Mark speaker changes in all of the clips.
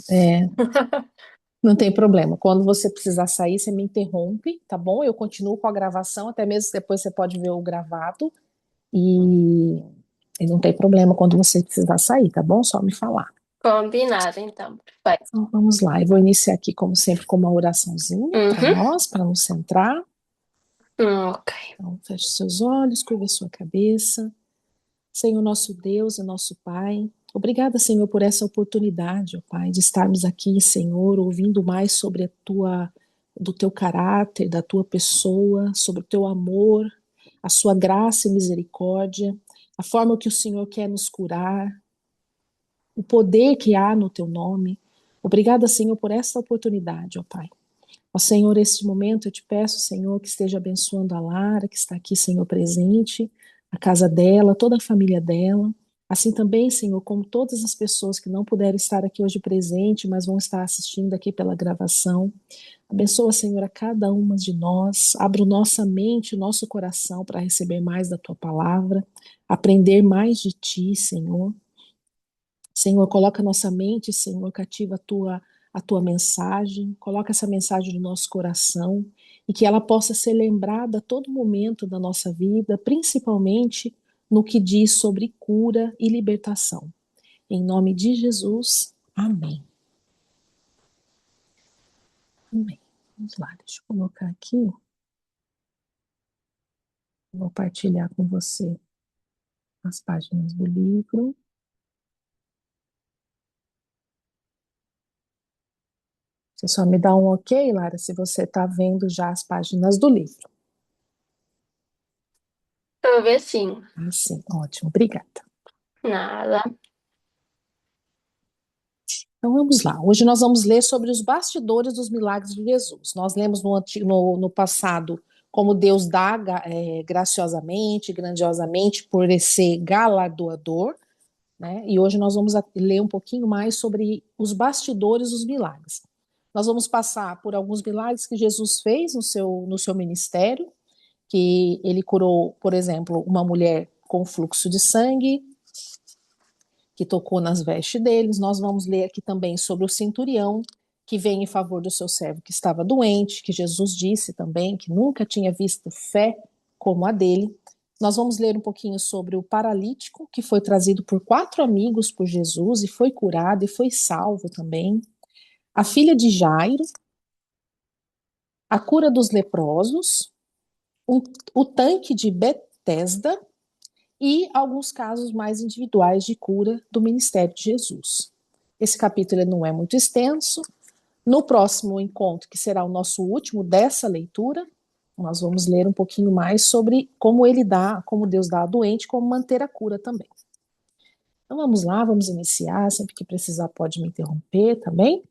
Speaker 1: É, não tem problema. Quando você precisar sair, você me interrompe, tá bom? Eu continuo com a gravação, até mesmo depois você pode ver o gravado e, e não tem problema quando você precisar sair, tá bom? Só me falar.
Speaker 2: Combinado, então. Perfeito.
Speaker 1: Então, vamos lá. Eu vou iniciar aqui, como sempre, com uma oraçãozinha para
Speaker 2: Uhum.
Speaker 1: nós, para nos centrar.
Speaker 2: Ok.
Speaker 1: Então, feche seus olhos, curva sua cabeça. Senhor nosso Deus e nosso Pai, obrigada, Senhor, por essa oportunidade, ó Pai, de estarmos aqui, Senhor, ouvindo mais sobre do teu caráter, da tua pessoa, sobre o teu amor, a sua graça e misericórdia, a forma que o Senhor quer nos curar, o poder que há no teu nome. Obrigada, Senhor, por essa oportunidade, ó Pai. Ó Senhor, neste momento eu te peço, Senhor, que esteja abençoando a Lara, que está aqui, Senhor, presente, a casa dela, toda a família dela. Assim também, Senhor, como todas as pessoas que não puderam estar aqui hoje presente, mas vão estar assistindo aqui pela gravação. Abençoa, Senhor, a cada uma de nós. Abra nossa mente, o nosso coração para receber mais da tua palavra, aprender mais de ti, Senhor. Senhor, coloca nossa mente, Senhor, cativa a tua mensagem, coloca essa mensagem no nosso coração e que ela possa ser lembrada a todo momento da nossa vida, principalmente no que diz sobre cura e libertação. Em nome de Jesus, amém. Amém. Vamos lá, deixa eu colocar aqui, vou partilhar com você as páginas do livro. Você só me dá um ok, Lara, se você está vendo já as páginas do livro.
Speaker 2: Deixa eu ver sim.
Speaker 1: Ah, sim, ótimo, obrigada.
Speaker 2: Nada.
Speaker 1: Então vamos lá. Hoje nós vamos ler sobre os bastidores dos milagres de Jesus. Nós lemos no passado como Deus dá graciosamente, grandiosamente, por ser galardoador, né? E hoje nós vamos ler um pouquinho mais sobre os bastidores dos milagres. Nós vamos passar por alguns milagres que Jesus fez no seu ministério, que ele curou, por exemplo, uma mulher com fluxo de sangue, que tocou nas vestes deles. Nós vamos ler aqui também sobre o centurião, que vem em favor do seu servo que estava doente, que Jesus disse também que nunca tinha visto fé como a dele. Nós vamos ler um pouquinho sobre o paralítico, que foi trazido por 4 amigos por Jesus e foi curado e foi salvo também. A filha de Jairo, a cura dos leprosos, um, o tanque de Betesda e alguns casos mais individuais de cura do ministério de Jesus. Esse capítulo não é muito extenso. No próximo encontro, que será o nosso último dessa leitura, nós vamos ler um pouquinho mais sobre como ele dá, como Deus dá a doente, como manter a cura também. Então vamos lá, vamos iniciar. Sempre que precisar, pode me interromper também.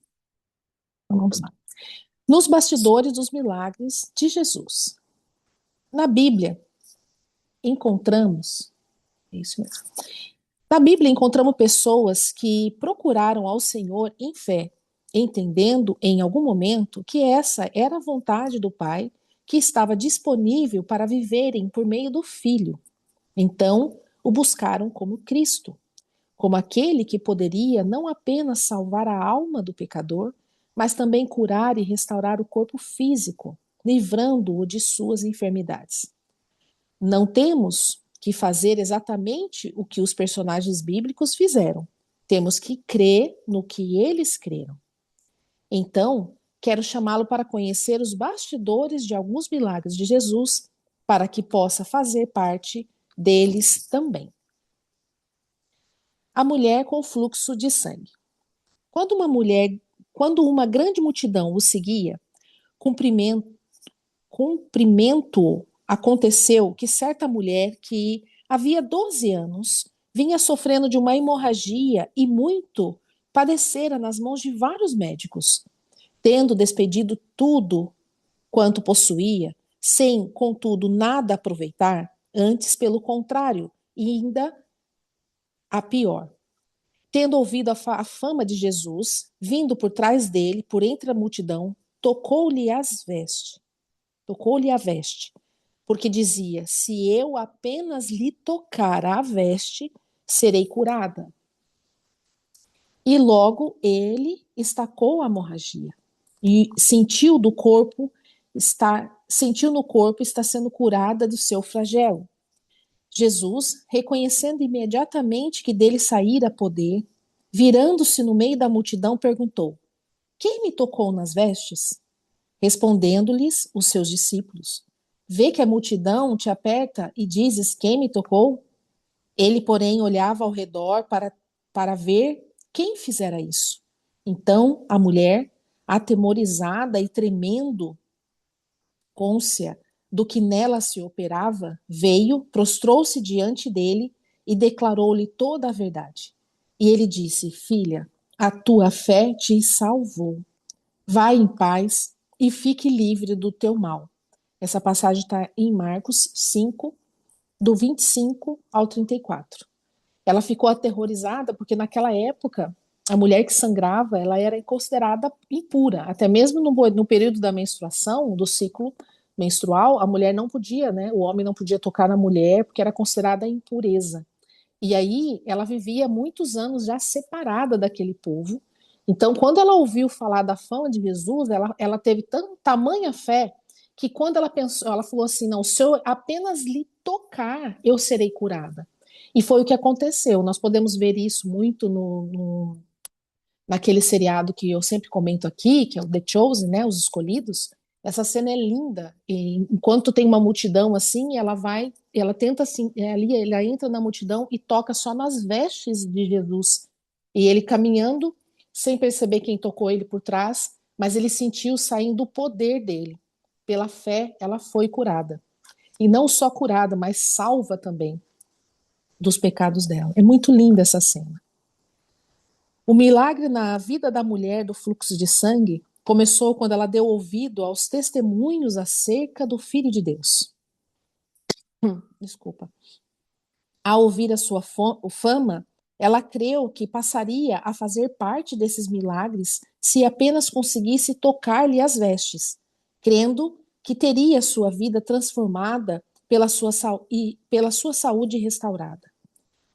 Speaker 1: Então vamos lá. Nos bastidores dos milagres de Jesus. Na Bíblia, encontramos, é isso mesmo. Na Bíblia, encontramos pessoas que procuraram ao Senhor em fé, entendendo em algum momento que essa era a vontade do Pai que estava disponível para viverem por meio do Filho. Então, o buscaram como Cristo, como aquele que poderia não apenas salvar a alma do pecador, mas também curar e restaurar o corpo físico, livrando-o de suas enfermidades. Não temos que fazer exatamente o que os personagens bíblicos fizeram. Temos que crer no que eles creram. Então, quero chamá-lo para conhecer os bastidores de alguns milagres de Jesus, para que possa fazer parte deles também. A mulher com fluxo de sangue. Quando uma mulher, quando uma grande multidão o seguia, cumprimento cumprimento aconteceu que certa mulher que havia 12 anos vinha sofrendo de uma hemorragia e muito padecera nas mãos de vários médicos, tendo despedido tudo quanto possuía, sem, contudo, nada aproveitar, antes, pelo contrário, e ainda a pior. Tendo ouvido a fama de Jesus, vindo por trás dele, por entre a multidão, tocou-lhe a veste, porque dizia: se eu apenas lhe tocar a veste, serei curada. E logo ele estacou a hemorragia e sentiu do corpo sentiu no corpo estar sendo curada do seu flagelo. Jesus, reconhecendo imediatamente que dele saíra poder, virando-se no meio da multidão, perguntou: Quem me tocou nas vestes? Respondendo-lhes os seus discípulos: Vê que a multidão te aperta e dizes: Quem me tocou? Ele, porém, olhava ao redor para ver quem fizera isso. Então a mulher, atemorizada e tremendo, côncia do que nela se operava, veio, prostrou-se diante dele e declarou-lhe toda a verdade. E ele disse: Filha, a tua fé te salvou. Vai em paz e fique livre do teu mal. Essa passagem está em Marcos 5, do 25 ao 34. Ela ficou aterrorizada porque naquela época a mulher que sangrava ela era considerada impura, até mesmo no período da menstruação, do ciclo menstrual, a mulher não podia, né? O homem não podia tocar na mulher porque era considerada impureza. E aí ela vivia muitos anos já separada daquele povo. Então, quando ela ouviu falar da fama de Jesus, ela teve tamanha fé que quando ela pensou, ela falou assim: não, se eu apenas lhe tocar, eu serei curada. E foi o que aconteceu. Nós podemos ver isso muito naquele seriado que eu sempre comento aqui, que é o The Chosen, né, Os Escolhidos. Essa cena é linda. E enquanto tem uma multidão assim, ela tenta assim, ali, ela entra na multidão e toca só nas vestes de Jesus. E ele caminhando, sem perceber quem tocou ele por trás, mas ele sentiu saindo o poder dele. Pela fé, ela foi curada. E não só curada, mas salva também dos pecados dela. É muito linda essa cena. O milagre na vida da mulher do fluxo de sangue começou quando ela deu ouvido aos testemunhos acerca do Filho de Deus. Desculpa. Ao ouvir a sua fama, ela creu que passaria a fazer parte desses milagres se apenas conseguisse tocar-lhe as vestes, crendo que teria sua vida transformada pela sua saúde restaurada.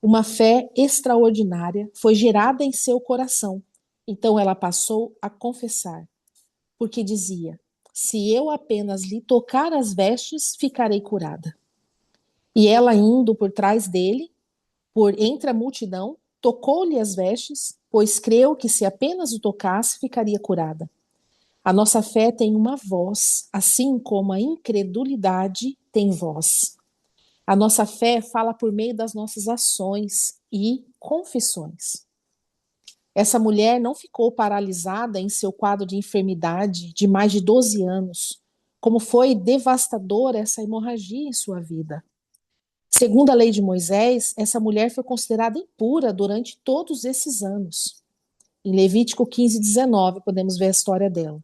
Speaker 1: Uma fé extraordinária foi gerada em seu coração. Então ela passou a confessar, porque dizia: Se eu apenas lhe tocar as vestes, ficarei curada. E ela, indo por trás dele, por entre a multidão, tocou-lhe as vestes, pois creu que se apenas o tocasse, ficaria curada. A nossa fé tem uma voz, assim como a incredulidade tem voz. A nossa fé fala por meio das nossas ações e confissões. Essa mulher não ficou paralisada em seu quadro de enfermidade de mais de 12 anos, como foi devastadora essa hemorragia em sua vida. Segundo a lei de Moisés, essa mulher foi considerada impura durante todos esses anos. Em Levítico 15:19, podemos ver a história dela.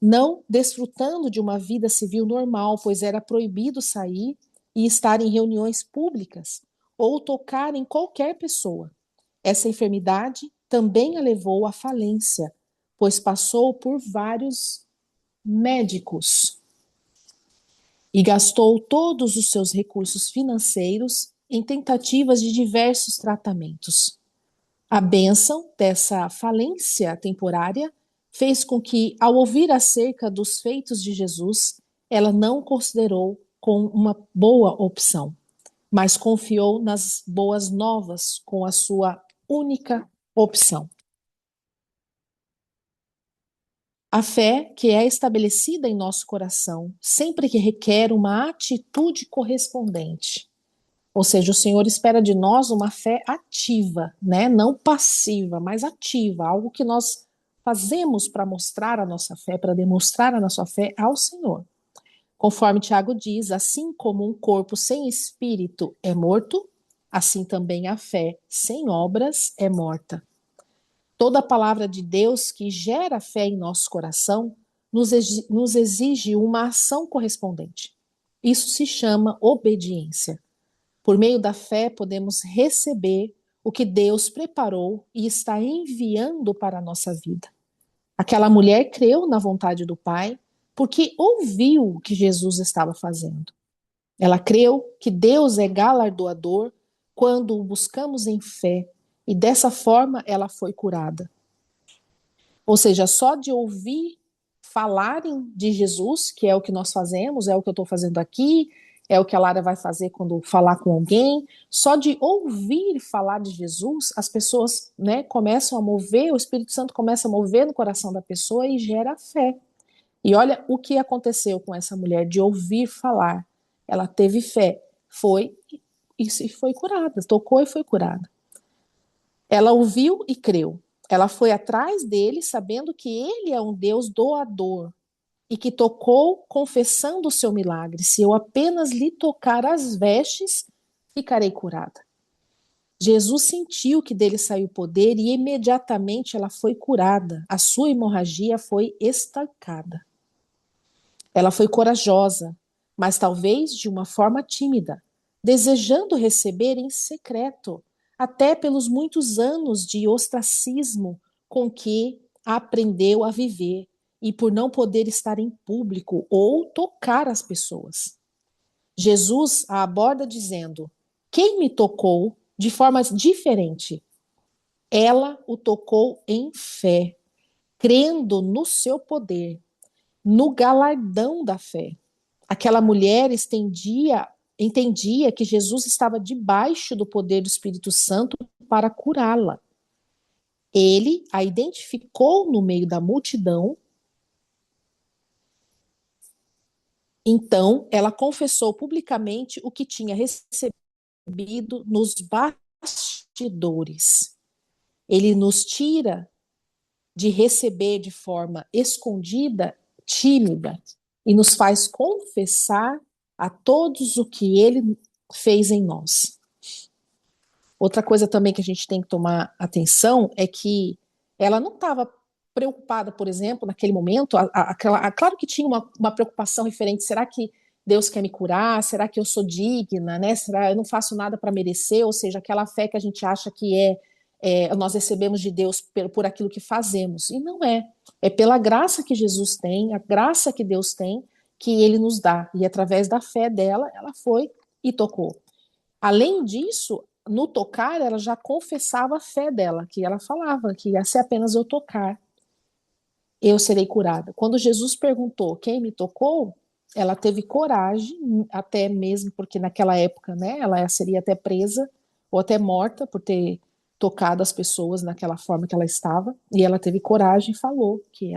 Speaker 1: Não desfrutando de uma vida civil normal, pois era proibido sair e estar em reuniões públicas ou tocar em qualquer pessoa. Essa enfermidade também a levou à falência, pois passou por vários médicos e gastou todos os seus recursos financeiros em tentativas de diversos tratamentos. A bênção dessa falência temporária fez com que, ao ouvir acerca dos feitos de Jesus, ela não considerou como uma boa opção, mas confiou nas boas novas com a sua única opção. A fé que é estabelecida em nosso coração sempre que requer uma atitude correspondente. Ou seja, o Senhor espera de nós uma fé ativa, né? Não passiva, mas ativa, algo que nós fazemos para mostrar a nossa fé, para demonstrar a nossa fé ao Senhor. Conforme Tiago diz, assim como um corpo sem espírito é morto, assim também a fé sem obras é morta. Toda a palavra de Deus que gera fé em nosso coração nos exige uma ação correspondente. Isso se chama obediência. Por meio da fé, podemos receber o que Deus preparou e está enviando para a nossa vida. Aquela mulher creu na vontade do Pai porque ouviu o que Jesus estava fazendo. Ela creu que Deus é galardoador quando o buscamos em fé E dessa forma ela foi curada. Ou seja, só de ouvir falarem de Jesus, que é o que nós fazemos, é o que eu estou fazendo aqui, é o que a Lara vai fazer quando falar com alguém, só de ouvir falar de Jesus, as pessoas, né, começam a mover, o Espírito Santo começa a mover no coração da pessoa e gera fé. E olha o que aconteceu com essa mulher de ouvir falar. Ela teve fé, foi e foi curada, tocou e foi curada. Ela ouviu e creu. Ela foi atrás dele, sabendo que ele é um Deus doador e que tocou confessando o seu milagre. Se eu apenas lhe tocar as vestes, ficarei curada. Jesus sentiu que dele saiu poder e imediatamente ela foi curada. A sua hemorragia foi estancada. Ela foi corajosa, mas talvez de uma forma tímida, desejando receber em secreto, até pelos muitos anos de ostracismo com que aprendeu a viver e por não poder estar em público ou tocar as pessoas. Jesus a aborda dizendo: Quem me tocou de forma diferente? Ela o tocou em fé, crendo no seu poder, no galardão da fé. Aquela mulher entendia que Jesus estava debaixo do poder do Espírito Santo para curá-la. Ele a identificou no meio da multidão. Então, ela confessou publicamente o que tinha recebido nos bastidores. Ele nos tira de receber de forma escondida, tímida, e nos faz confessar a todos o que ele fez em nós. Outra coisa também que a gente tem que tomar atenção é que ela não estava preocupada, por exemplo, naquele momento, claro que tinha uma preocupação referente, será que Deus quer me curar? Será que eu sou digna? Né? Será eu não faço nada para merecer? Ou seja, aquela fé que a gente acha que nós recebemos de Deus por aquilo que fazemos. E não é. É pela graça que Jesus tem, a graça que Deus tem, que ele nos dá. E através da fé dela, ela foi e tocou. Além disso, no tocar, ela já confessava a fé dela, que ela falava que se apenas eu tocar, eu serei curada. Quando Jesus perguntou quem me tocou, ela teve coragem, até mesmo porque naquela época, né, ela seria até presa ou até morta por ter tocado as pessoas naquela forma que ela estava, e ela teve coragem e falou que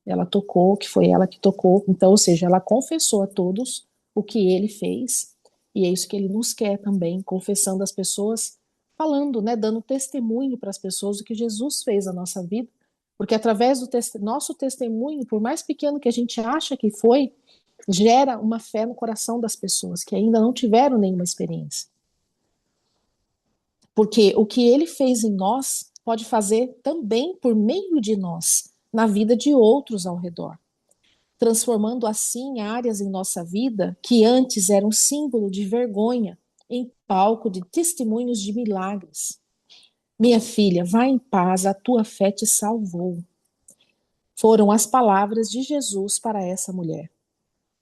Speaker 1: ela tocou, que foi ela que tocou. Então, ou seja, ela confessou a todos o que ele fez, e é isso que ele nos quer também, confessando às pessoas, falando, né, dando testemunho para as pessoas do que Jesus fez na nossa vida, porque através do nosso testemunho, por mais pequeno que a gente acha que foi, gera uma fé no coração das pessoas que ainda não tiveram nenhuma experiência. Porque o que ele fez em nós pode fazer também por meio de nós, na vida de outros ao redor, transformando assim áreas em nossa vida que antes eram símbolo de vergonha em palco de testemunhos de milagres. Minha filha, vá em paz, a tua fé te salvou. Foram as palavras de Jesus para essa mulher.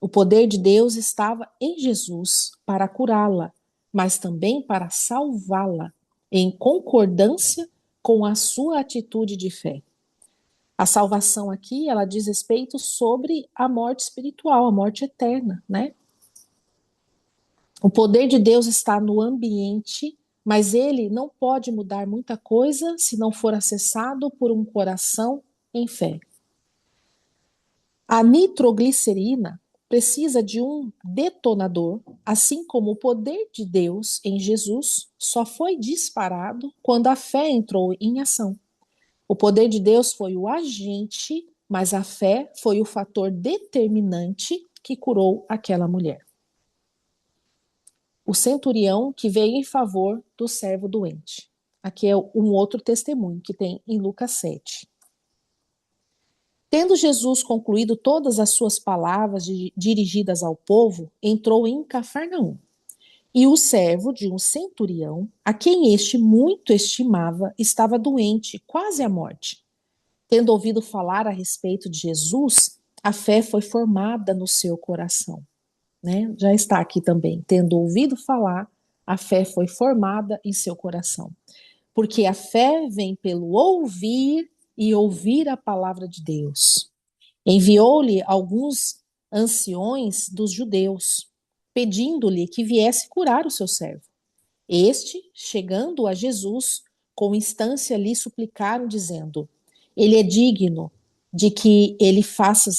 Speaker 1: O poder de Deus estava em Jesus para curá-la, mas também para salvá-la, em concordância com a sua atitude de fé. A salvação aqui, ela diz respeito sobre a morte espiritual, a morte eterna, né? O poder de Deus está no ambiente, mas ele não pode mudar muita coisa se não for acessado por um coração em fé. A nitroglicerina precisa de um detonador, assim como o poder de Deus em Jesus só foi disparado quando a fé entrou em ação. O poder de Deus foi o agente, mas a fé foi o fator determinante que curou aquela mulher. O centurião que veio em favor do servo doente. Aqui é um outro testemunho que tem em Lucas 7. Tendo Jesus concluído todas as suas palavras dirigidas ao povo, entrou em Cafarnaum. E o servo de um centurião, a quem este muito estimava, estava doente, quase à morte. Tendo ouvido falar a respeito de Jesus, a fé foi formada no seu coração. Né? Já está aqui também. Tendo ouvido falar, a fé foi formada em seu coração. porque a fé vem pelo ouvir e ouvir a palavra de Deus. Enviou-lhe alguns anciões dos judeus, pedindo-lhe que viesse curar o seu servo. Este, chegando a Jesus, com instância lhe suplicaram, dizendo: Ele é digno de que ele faça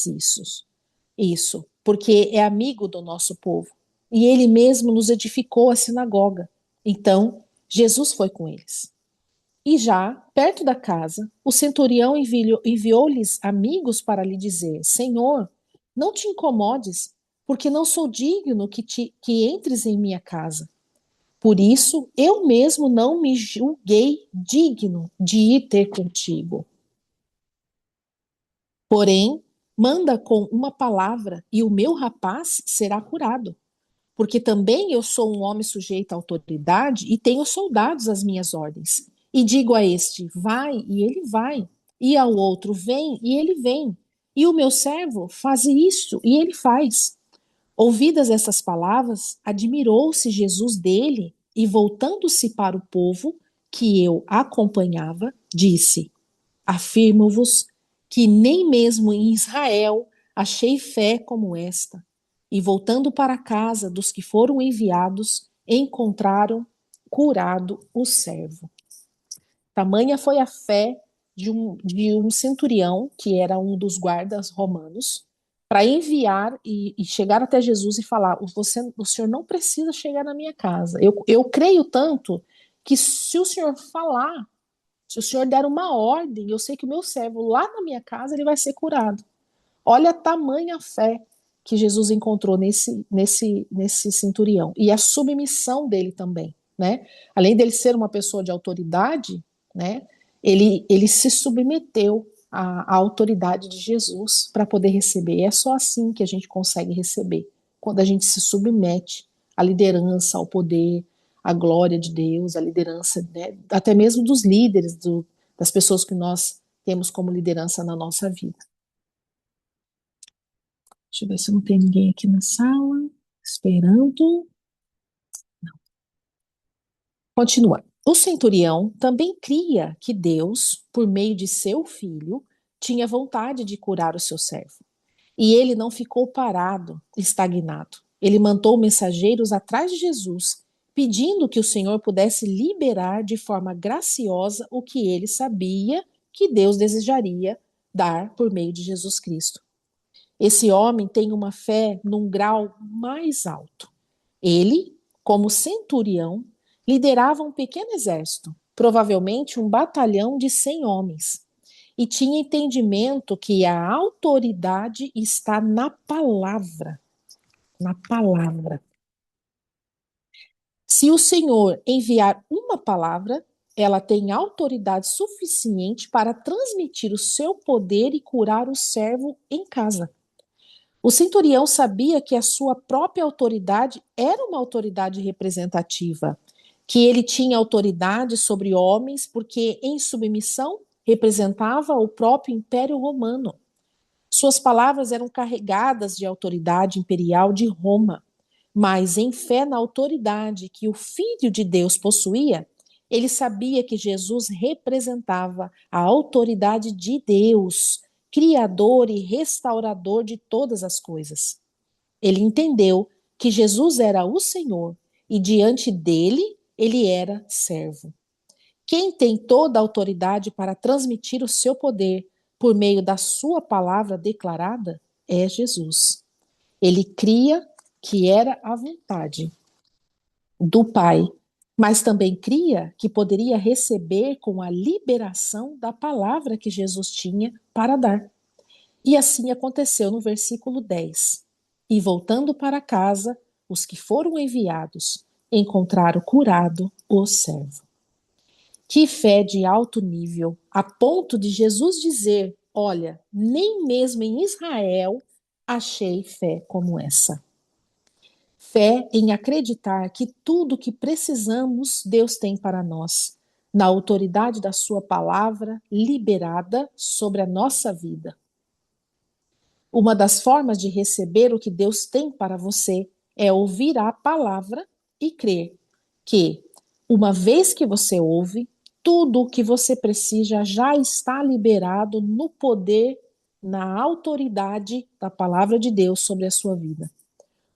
Speaker 1: isso, porque é amigo do nosso povo. E ele mesmo nos edificou a sinagoga. Então, Jesus foi com eles. E já, perto da casa, o centurião enviou-lhes amigos para lhe dizer: Senhor, não te incomodes, porque não sou digno que entres em minha casa. Por isso, eu mesmo não me julguei digno de ir ter contigo. Porém, manda com uma palavra e o meu rapaz será curado. Porque também eu sou um homem sujeito à autoridade e tenho soldados às minhas ordens. E digo a este, vai, e ele vai. E ao outro, vem, e ele vem. E o meu servo faz isso, e ele faz. Ouvidas essas palavras, admirou-se Jesus dele e, voltando-se para o povo que eu acompanhava, disse: Afirmo-vos que nem mesmo em Israel achei fé como esta. E voltando para a casa dos que foram enviados, encontraram curado o servo. Tamanha foi a fé de um centurião, que era um dos guardas romanos, para enviar e chegar até Jesus e falar: o senhor não precisa chegar na minha casa. Eu creio tanto que se o senhor falar, se o senhor der uma ordem, eu sei que o meu servo lá na minha casa ele vai ser curado. Olha a tamanha fé que Jesus encontrou nesse centurião e a submissão dele também, né? Além dele ser uma pessoa de autoridade, né? Ele se submeteu à autoridade de Jesus para poder receber. E é só assim que a gente consegue receber, quando a gente se submete à liderança, ao poder, à glória de Deus, à liderança, né? Até mesmo dos líderes, das pessoas que nós temos como liderança na nossa vida. Deixa eu ver se não tem ninguém aqui na sala. Esperando. Continua. O centurião também cria que Deus, por meio de seu filho, tinha vontade de curar o seu servo. E ele não ficou parado, estagnado. Ele mandou mensageiros atrás de Jesus, pedindo que o Senhor pudesse liberar de forma graciosa o que ele sabia que Deus desejaria dar por meio de Jesus Cristo. Esse homem tem uma fé num grau mais alto. Ele, como centurião, liderava um pequeno exército, provavelmente um batalhão de 100 homens, e tinha entendimento que a autoridade está na palavra. Na palavra. Se o Senhor enviar uma palavra, ela tem autoridade suficiente para transmitir o seu poder e curar o servo em casa. O centurião sabia que a sua própria autoridade era uma autoridade representativa, que ele tinha autoridade sobre homens porque, em submissão, representava o próprio Império Romano. Suas palavras eram carregadas de autoridade imperial de Roma, mas em fé na autoridade que o Filho de Deus possuía, ele sabia que Jesus representava a autoridade de Deus, Criador e restaurador de todas as coisas. Ele entendeu que Jesus era o Senhor e diante dele ele era servo. Quem tem toda a autoridade para transmitir o seu poder por meio da sua palavra declarada é Jesus. Ele cria que era a vontade do Pai, mas também cria que poderia receber com a liberação da palavra que Jesus tinha para dar. E assim aconteceu no versículo 10. E voltando para casa, os que foram enviados encontraram curado o servo. Que fé de alto nível, a ponto de Jesus dizer: Olha, nem mesmo em Israel achei fé como essa. Fé em acreditar que tudo o que precisamos Deus tem para nós, na autoridade da Sua palavra liberada sobre a nossa vida. Uma das formas de receber o que Deus tem para você é ouvir a palavra e crer que, uma vez que você ouve, Tudo o que você precisa já está liberado no poder, na autoridade da palavra de Deus sobre a sua vida.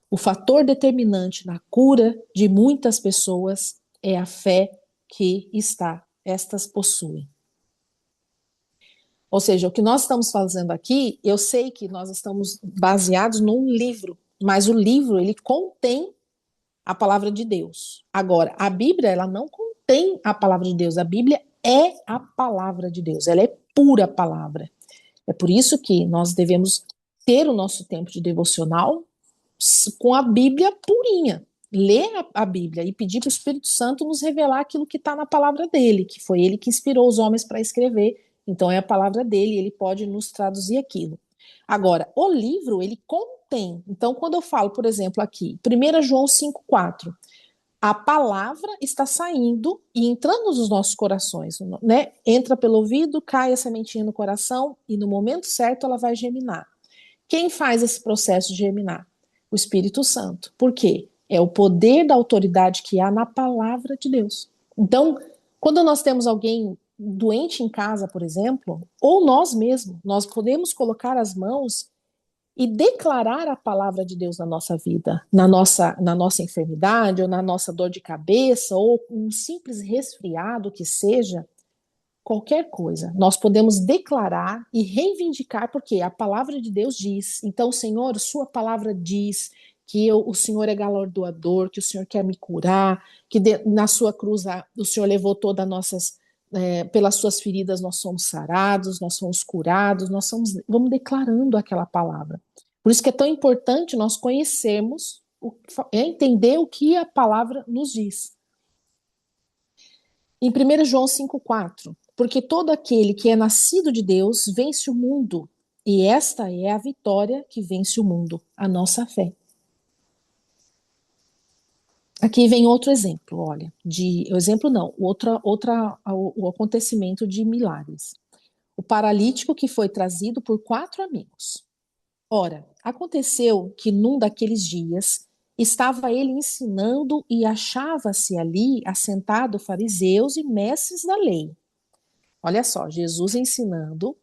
Speaker 1: O fator determinante na cura de muitas pessoas é a fé que estas possuem. Ou seja, o que nós estamos fazendo aqui, eu sei que nós estamos baseados num livro, mas o livro, ele contém a palavra de Deus. Agora, a Bíblia, ela não contém a palavra de Deus. A Bíblia é a palavra de Deus. Ela é pura palavra. É por isso que nós devemos ter o nosso tempo de devocional com a Bíblia purinha. Ler a Bíblia e pedir para o Espírito Santo nos revelar aquilo que está na palavra dele, que foi ele que inspirou os homens para escrever. Então é a palavra dele, ele pode nos traduzir aquilo. Agora, o livro, ele contém. Então, quando eu falo, por exemplo, aqui, 1 João 5,4, a palavra está saindo e entrando nos nossos corações, né? Entra pelo ouvido, cai a sementinha no coração e no momento certo ela vai germinar. Quem faz esse processo de germinar? O Espírito Santo. Por quê? É o poder da autoridade que há na palavra de Deus. Então, quando nós temos alguém doente em casa, por exemplo, ou nós mesmos, nós podemos colocar as mãos e declarar a palavra de Deus na nossa vida, na nossa enfermidade, ou na nossa dor de cabeça, ou um simples resfriado que seja, qualquer coisa. Nós podemos declarar e reivindicar, porque a palavra de Deus diz. Então, Senhor, sua palavra diz que o Senhor é galardoador, que o Senhor quer me curar, que na sua cruz o Senhor levou todas as nossas pelas suas feridas nós somos sarados, nós somos curados, vamos declarando aquela palavra. Por isso que é tão importante nós conhecermos, entender o que a palavra nos diz. Em 1 João 5,4, porque todo aquele que é nascido de Deus vence o mundo, e esta é a vitória que vence o mundo, a nossa fé. Aqui vem outro exemplo, olha, o acontecimento de milagres. O paralítico que foi trazido por 4 amigos. Ora, aconteceu que num daqueles dias estava ele ensinando e achava-se ali assentado fariseus e mestres da lei. Olha só, Jesus ensinando,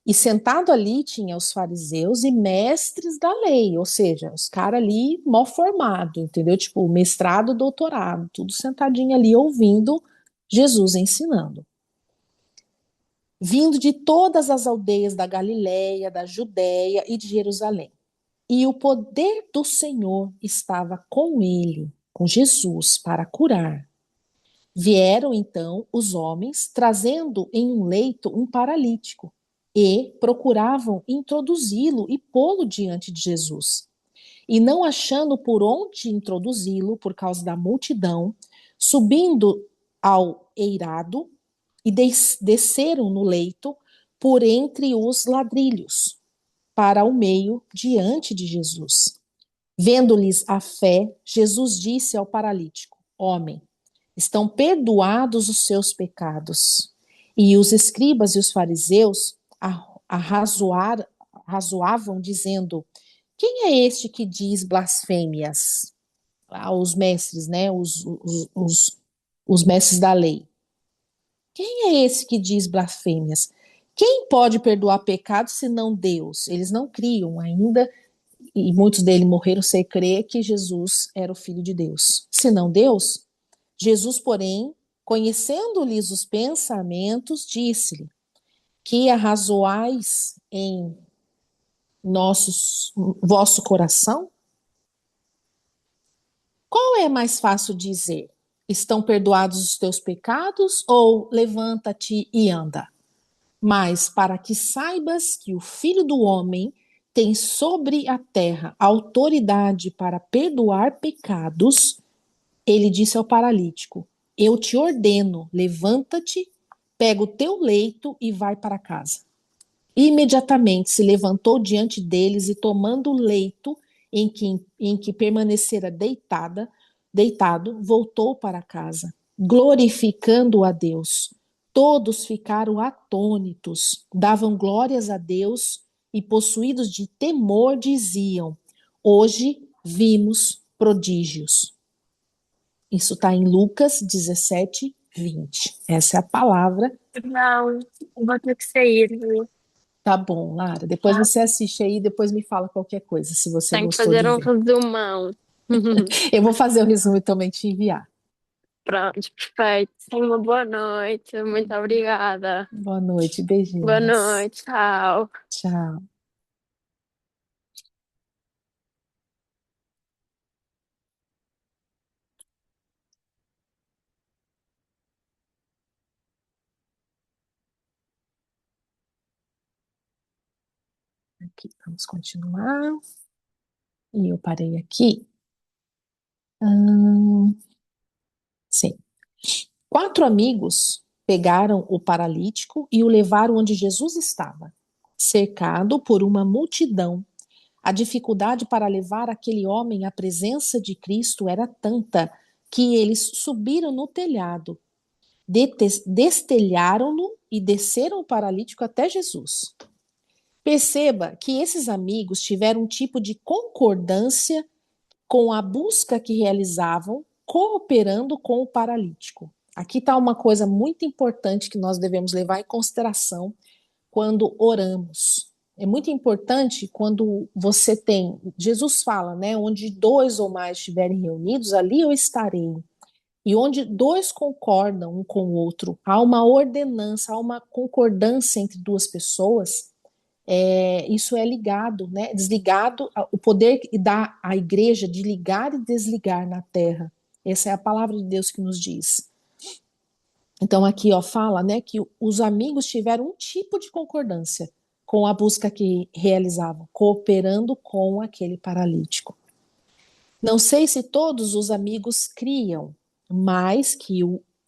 Speaker 1: e sentado ali tinha os fariseus e mestres da lei, ou seja, os caras ali mó formado, entendeu? Tipo, mestrado, doutorado, tudo sentadinho ali ouvindo Jesus ensinando. Vindo de todas as aldeias da Galiléia, da Judéia e de Jerusalém. E o poder do Senhor estava com ele, com Jesus, para curar. Vieram então os homens, trazendo em um leito um paralítico, e procuravam introduzi-lo e pô-lo diante de Jesus. E não achando por onde introduzi-lo, por causa da multidão, subindo ao eirado, e desceram no leito por entre os ladrilhos, para o meio, diante de Jesus. Vendo-lhes a fé, Jesus disse ao paralítico: Homem, estão perdoados os seus pecados. E os escribas e os fariseus arrazoavam, dizendo: Quem é este que diz blasfêmias? Os mestres, né? Os mestres da lei. Quem é esse que diz blasfêmias? Quem pode perdoar pecados senão Deus? Eles não criam ainda, e muitos deles morreram sem crer que Jesus era o Filho de Deus. Senão Deus, Jesus, porém, conhecendo-lhes os pensamentos, disse-lhe: Que arrazoais em vosso coração? Qual é mais fácil dizer? Estão perdoados os teus pecados, ou levanta-te e anda? Mas para que saibas que o Filho do Homem tem sobre a terra autoridade para perdoar pecados, ele disse ao paralítico: Eu te ordeno, levanta-te, pega o teu leito e vai para casa. E imediatamente se levantou diante deles e, tomando o leito em que permanecera deitado, voltou para casa, glorificando a Deus. Todos ficaram atônitos, davam glórias a Deus e, possuídos de temor, diziam: Hoje vimos prodígios. Isso está em Lucas 17, 20. Essa é a palavra.
Speaker 2: Não, vou ter que sair, viu?
Speaker 1: Tá bom, Lara. Depois
Speaker 2: Tá?
Speaker 1: você assiste aí, depois me fala qualquer coisa, se você
Speaker 2: Tenho que
Speaker 1: gostou
Speaker 2: fazer
Speaker 1: de
Speaker 2: um
Speaker 1: ver.
Speaker 2: resumão.
Speaker 1: Eu vou fazer o resumo e também te enviar.
Speaker 2: Pronto, perfeito. Tenha uma boa noite. Muito obrigada.
Speaker 1: Boa noite,
Speaker 2: Boa
Speaker 1: beijinhos.
Speaker 2: noite, tchau.
Speaker 1: Tchau. Aqui, vamos continuar. E eu parei aqui. Sim. 4 amigos pegaram o paralítico e o levaram onde Jesus estava, cercado por uma multidão. A dificuldade para levar aquele homem à presença de Cristo era tanta que eles subiram no telhado, destelharam-no e desceram o paralítico até Jesus. Perceba que esses amigos tiveram um tipo de concordância com a busca que realizavam, cooperando com o paralítico. Aqui está uma coisa muito importante que nós devemos levar em consideração quando oramos. É muito importante quando você tem, Jesus fala, né, onde 2 ou mais estiverem reunidos, ali eu estarei. E onde 2 concordam um com o outro, há uma ordenança, há uma concordância entre 2 pessoas, isso é ligado, né, desligado, o poder que dá à igreja de ligar e desligar na terra. Essa é a palavra de Deus que nos diz. Então aqui ó, fala, né, que os amigos tiveram um tipo de concordância com a busca que realizavam, cooperando com aquele paralítico. Não sei se todos os amigos criam, mas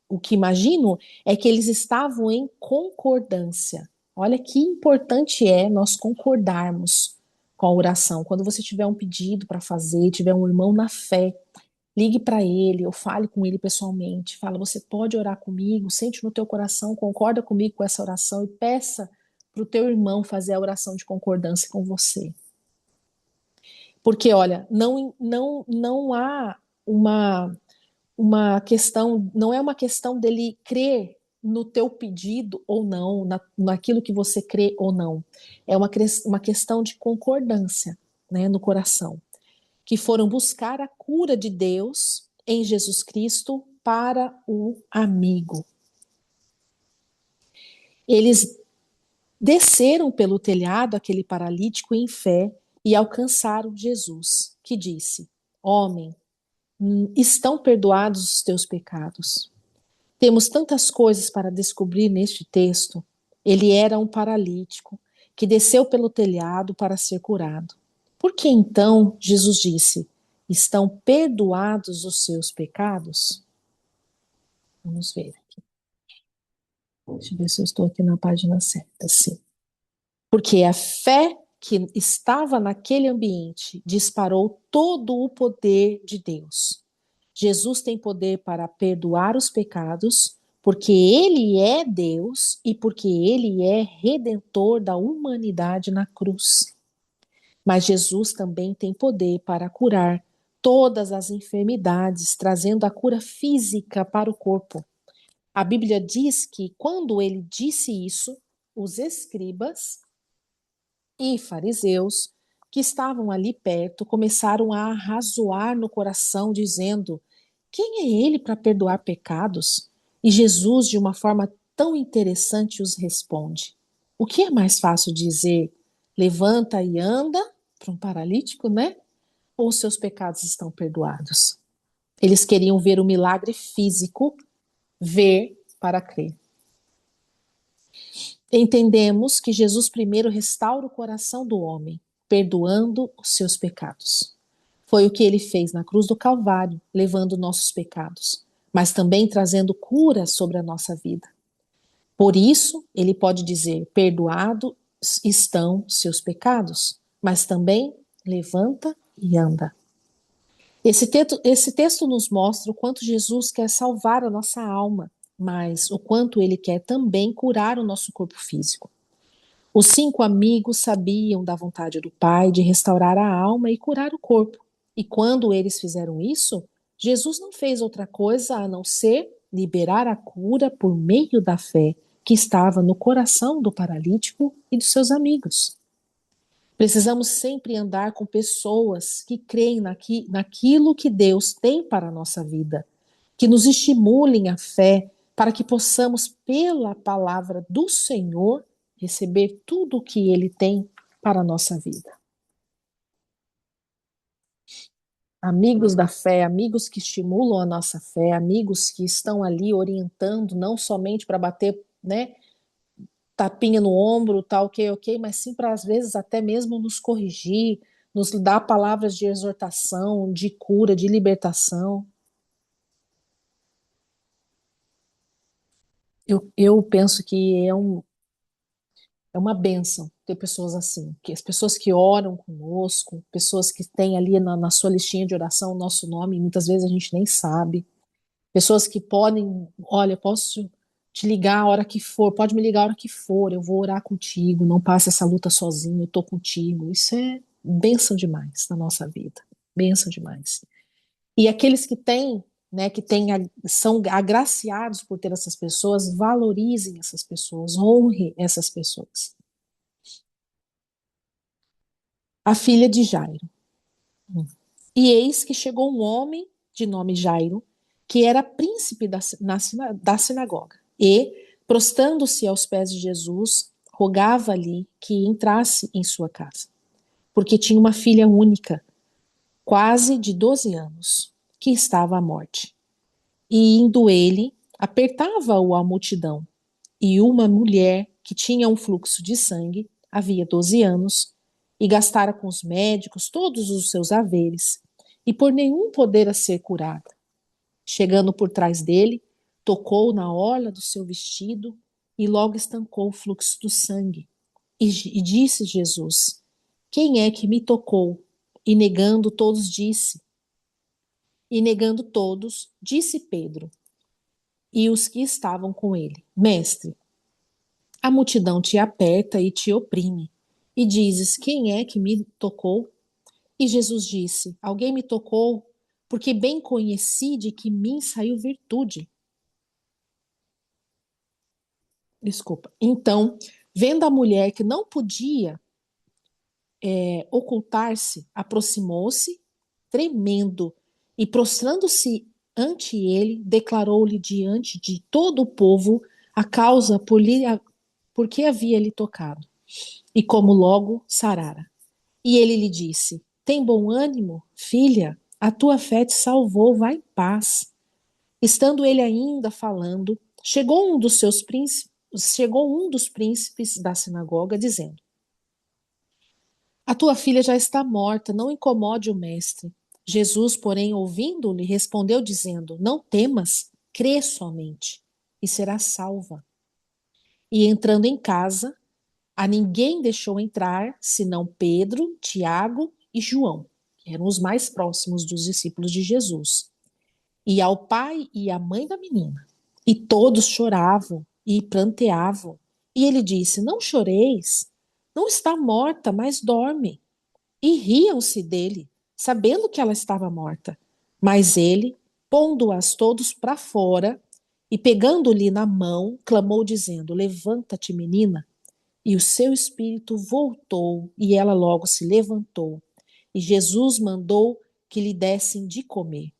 Speaker 1: o que imagino é que eles estavam em concordância. Olha que importante é nós concordarmos com a oração. Quando você tiver um pedido para fazer, tiver um irmão na fé, ligue para ele ou fale com ele pessoalmente. Fala, você pode orar comigo, sente no teu coração, concorda comigo com essa oração e peça para o teu irmão fazer a oração de concordância com você. Porque, olha, não há uma questão, não é uma questão dele crer no teu pedido ou não, naquilo que você crê ou não. É uma questão de concordância, né, no coração. Que foram buscar a cura de Deus em Jesus Cristo para o amigo. Eles desceram pelo telhado aquele paralítico em fé e alcançaram Jesus, que disse: Homem, estão perdoados os teus pecados. Temos tantas coisas para descobrir neste texto. Ele era um paralítico que desceu pelo telhado para ser curado. Por que então Jesus disse: Estão perdoados os seus pecados? Vamos ver aqui. Deixa eu ver se eu estou aqui na página certa. Sim. Porque a fé que estava naquele ambiente disparou todo o poder de Deus. Jesus tem poder para perdoar os pecados, porque ele é Deus e porque ele é redentor da humanidade na cruz. Mas Jesus também tem poder para curar todas as enfermidades, trazendo a cura física para o corpo. A Bíblia diz que quando ele disse isso, os escribas e fariseus que estavam ali perto começaram a arrazoar no coração, dizendo: Quem é ele para perdoar pecados? E Jesus, de uma forma tão interessante, os responde: O que é mais fácil dizer? Levanta e anda para um paralítico, né? Ou seus pecados estão perdoados? Eles queriam ver o milagre físico, ver para crer. Entendemos que Jesus primeiro restaura o coração do homem, perdoando os seus pecados. Foi o que ele fez na cruz do Calvário, levando nossos pecados, mas também trazendo cura sobre a nossa vida. Por isso, ele pode dizer: perdoados estão seus pecados, mas também levanta e anda. Esse texto nos mostra o quanto Jesus quer salvar a nossa alma, mas o quanto ele quer também curar o nosso corpo físico. Os 5 amigos sabiam da vontade do Pai de restaurar a alma e curar o corpo. E quando eles fizeram isso, Jesus não fez outra coisa a não ser liberar a cura por meio da fé que estava no coração do paralítico e dos seus amigos. Precisamos sempre andar com pessoas que creem naquilo que Deus tem para a nossa vida, que nos estimulem a fé, para que possamos, pela palavra do Senhor, receber tudo o que Ele tem para a nossa vida. Amigos da fé, amigos que estimulam a nossa fé, amigos que estão ali orientando, não somente para bater, né, tapinha no ombro, tá ok, ok, mas sim para às vezes até mesmo nos corrigir, nos dar palavras de exortação, de cura, de libertação. Eu penso que é uma bênção ter pessoas assim, que as pessoas que oram conosco, pessoas que têm ali na sua listinha de oração o nosso nome, e muitas vezes a gente nem sabe. Pessoas que podem, olha, posso te ligar a hora que for, pode me ligar a hora que for, eu vou orar contigo, não passe essa luta sozinho, eu tô contigo. Isso é bênção demais na nossa vida, bênção demais. E aqueles que têm, né, são agraciados por ter essas pessoas, valorizem essas pessoas, honre essas pessoas. A filha de Jairo. E eis que chegou um homem de nome Jairo, que era príncipe da sinagoga, e, prostrando-se aos pés de Jesus, rogava-lhe que entrasse em sua casa, porque tinha uma filha única, quase de 12 anos, que estava à morte. E indo ele, apertava-o a multidão, e uma mulher que tinha um fluxo de sangue, havia 12 anos, e gastara com os médicos todos os seus haveres, e por nenhum poder ser curada. Chegando por trás dele, tocou na orla do seu vestido, e logo estancou o fluxo do sangue. E disse Jesus: Quem é que me tocou? E negando todos, disse Pedro, e os que estavam com ele: Mestre, a multidão te aperta e te oprime. E dizes: Quem é que me tocou? E Jesus disse: Alguém me tocou, porque bem conheci de que mim saiu virtude. Desculpa. Então, vendo a mulher que não podia ocultar-se, aproximou-se, tremendo, e prostrando-se ante ele, declarou-lhe diante de todo o povo a causa por que havia lhe tocado, e como logo sarara. E ele lhe disse: Tem bom ânimo, filha, a tua fé te salvou, vai em paz. Estando ele ainda falando, chegou um dos príncipes da sinagoga, dizendo: A tua filha já está morta, não incomode o mestre. Jesus, porém, ouvindo-lhe, respondeu, dizendo: Não temas, crê somente, e serás salva. E entrando em casa, a ninguém deixou entrar, senão Pedro, Tiago e João, que eram os mais próximos dos discípulos de Jesus, e ao pai e à mãe da menina. E todos choravam e pranteavam. E ele disse: Não choreis, não está morta, mas dorme. E riam-se dele, sabendo que ela estava morta. Mas ele, pondo-as todos para fora e pegando-lhe na mão, clamou, dizendo: Levanta-te, menina. E o seu espírito voltou, e ela logo se levantou. E Jesus mandou que lhe dessem de comer.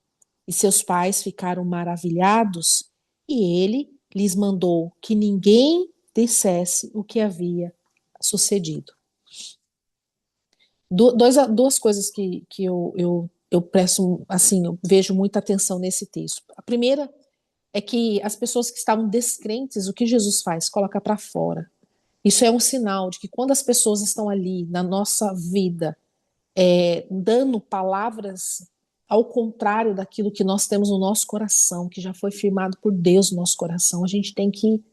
Speaker 1: E seus pais ficaram maravilhados, e ele lhes mandou que ninguém dissesse o que havia sucedido. Duas coisas que eu presto, assim, eu vejo muita atenção nesse texto. A primeira é que as pessoas que estavam descrentes, o que Jesus faz? Coloca para fora. Isso é um sinal de que quando as pessoas estão ali na nossa vida, dando palavras ao contrário daquilo que nós temos no nosso coração, que já foi firmado por Deus no nosso coração, a gente tem que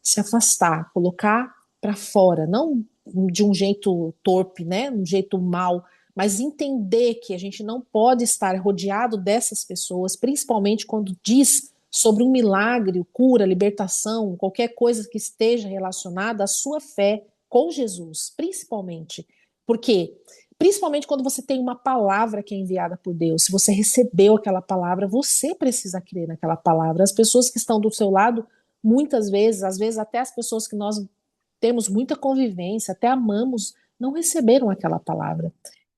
Speaker 1: se afastar, colocar para fora, não de um jeito torpe, né, um jeito mal, mas entender que a gente não pode estar rodeado dessas pessoas, principalmente quando diz sobre um milagre, cura, libertação, qualquer coisa que esteja relacionada à sua fé com Jesus, principalmente. Por quê? Principalmente quando você tem uma palavra que é enviada por Deus, se você recebeu aquela palavra, você precisa crer naquela palavra. As pessoas que estão do seu lado, muitas vezes, às vezes até as pessoas que nós temos muita convivência, até amamos, não receberam aquela palavra.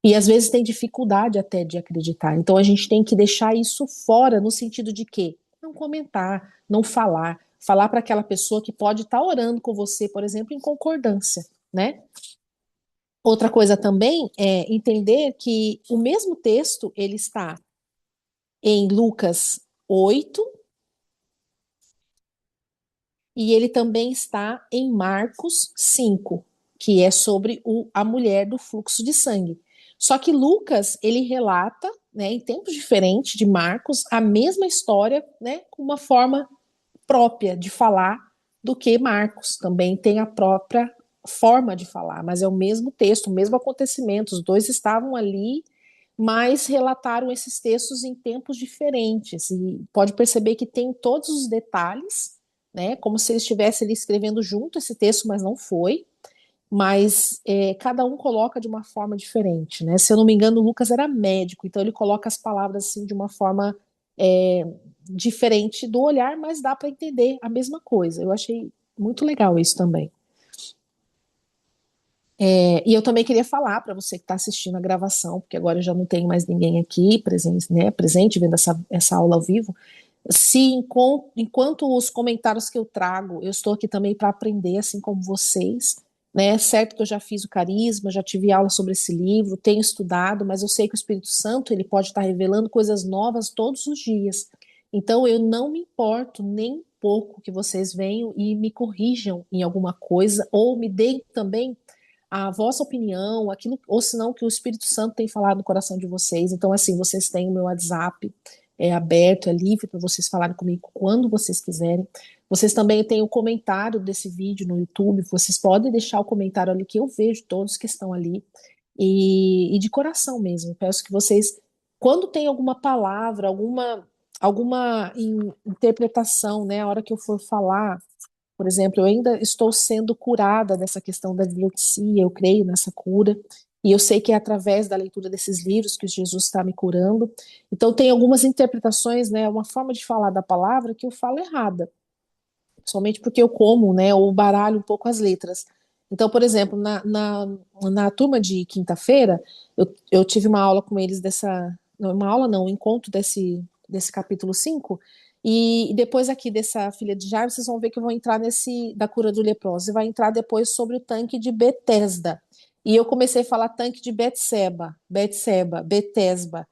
Speaker 1: E às vezes tem dificuldade até de acreditar. Então a gente tem que deixar isso fora, no sentido de quê? Não comentar, não falar. Falar para aquela pessoa que pode estar orando com você, por exemplo, em concordância, né? Outra coisa também é entender que o mesmo texto ele está em Lucas 8 e ele também está em Marcos 5, que é sobre a mulher do fluxo de sangue. Só que Lucas, ele relata, né, em tempos diferentes de Marcos, a mesma história, né, com uma forma própria de falar do que Marcos. Também tem a própria forma de falar, mas é o mesmo texto, o mesmo acontecimento. Os dois estavam ali, mas relataram esses textos em tempos diferentes. E pode perceber que tem todos os detalhes, né? Como se eles estivessem ali escrevendo junto esse texto, mas não foi. Mas cada um coloca de uma forma diferente, né? Se eu não me engano, o Lucas era médico, então ele coloca as palavras assim de uma forma é, diferente do olhar, mas dá para entender a mesma coisa. Eu achei muito legal isso também. E eu também queria falar para você que está assistindo a gravação, porque agora eu já não tenho mais ninguém aqui presente, né, presente vendo essa aula ao vivo. Se enquanto os comentários que eu trago, eu estou aqui também para aprender, assim como vocês, né? Certo que eu já fiz o carisma, já tive aula sobre esse livro, tenho estudado, mas eu sei que o Espírito Santo ele pode estar revelando coisas novas todos os dias. Então eu não me importo nem um pouco que vocês venham e me corrijam em alguma coisa, ou me deem também a vossa opinião, aquilo, ou senão que o Espírito Santo tem falado no coração de vocês. Então, assim, vocês têm o meu WhatsApp aberto, é livre para vocês falarem comigo quando vocês quiserem. Vocês também têm o comentário desse vídeo no YouTube, vocês podem deixar o comentário ali que eu vejo todos que estão ali. E de coração mesmo, peço que vocês, quando tem alguma palavra, alguma interpretação, né, a hora que eu for falar, por exemplo, eu ainda estou sendo curada dessa questão da dislexia, eu creio nessa cura, e eu sei que é através da leitura desses livros que Jesus está me curando. Então, tem algumas interpretações, né, uma forma de falar da palavra que eu falo errada, somente porque eu como, né, ou baralho um pouco as letras. Então, por exemplo, na turma de quinta-feira, eu tive uma aula com eles não, uma aula não, um encontro desse capítulo 5. E depois aqui dessa filha de Jairo, vocês vão ver que eu vou entrar da cura do leproso, e vai entrar depois sobre o tanque de Betesda. E eu comecei a falar tanque de Betseba, Betseba, Betesba,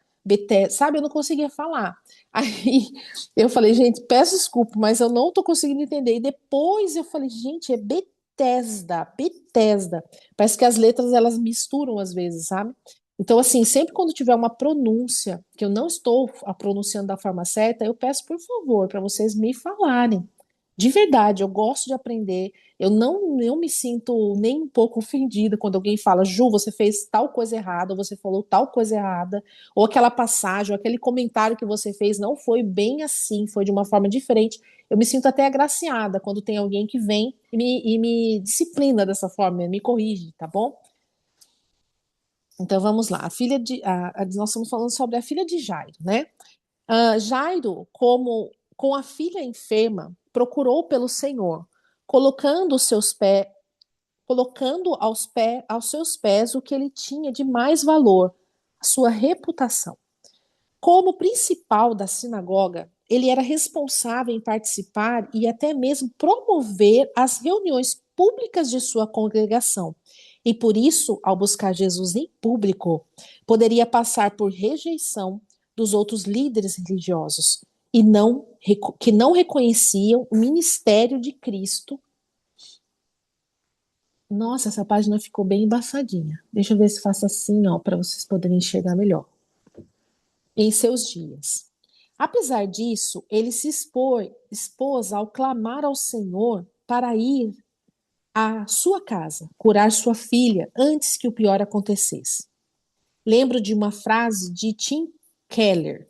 Speaker 1: sabe, eu não conseguia falar. Aí eu falei, gente, peço desculpa, mas eu não estou conseguindo entender. E depois eu falei, gente, é Bethesda, Bethesda. Parece que as letras elas misturam às vezes, sabe? Então, assim, sempre quando tiver uma pronúncia que eu não estou a pronunciando da forma certa, eu peço, por favor, para vocês me falarem. De verdade, eu gosto de aprender. Eu não me sinto nem um pouco ofendida quando alguém fala, Ju, você fez tal coisa errada, ou você falou tal coisa errada, ou aquela passagem, ou aquele comentário que você fez não foi bem assim, foi de uma forma diferente. Eu me sinto até agraciada quando tem alguém que vem e me disciplina dessa forma, me corrige, tá bom? Então vamos lá. Nós estamos falando sobre a filha de Jairo, né? Jairo, como com a filha enferma, procurou pelo Senhor, colocando os seus pés, colocando aos seus pés o que ele tinha de mais valor, a sua reputação. Como principal da sinagoga, ele era responsável em participar e até mesmo promover as reuniões públicas de sua congregação. E por isso, ao buscar Jesus em público, poderia passar por rejeição dos outros líderes religiosos que não reconheciam o ministério de Cristo. Nossa, essa página ficou bem embaçadinha. Deixa eu ver se faço assim, ó, para vocês poderem enxergar melhor. Em seus dias. Apesar disso, ele se expôs ao clamar ao Senhor para ir à sua casa, curar sua filha antes que o pior acontecesse. Lembro de uma frase de Tim Keller: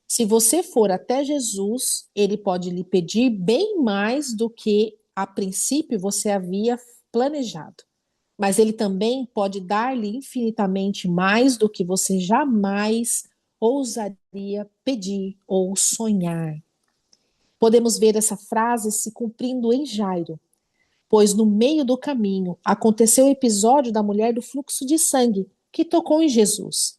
Speaker 1: se você for até Jesus, ele pode lhe pedir bem mais do que a princípio você havia planejado. mas ele também pode dar-lhe infinitamente mais do que você jamais ousaria pedir ou sonhar. Podemos ver essa frase se cumprindo em Jairo, pois no meio do caminho aconteceu o episódio da mulher do fluxo de sangue, que tocou em Jesus.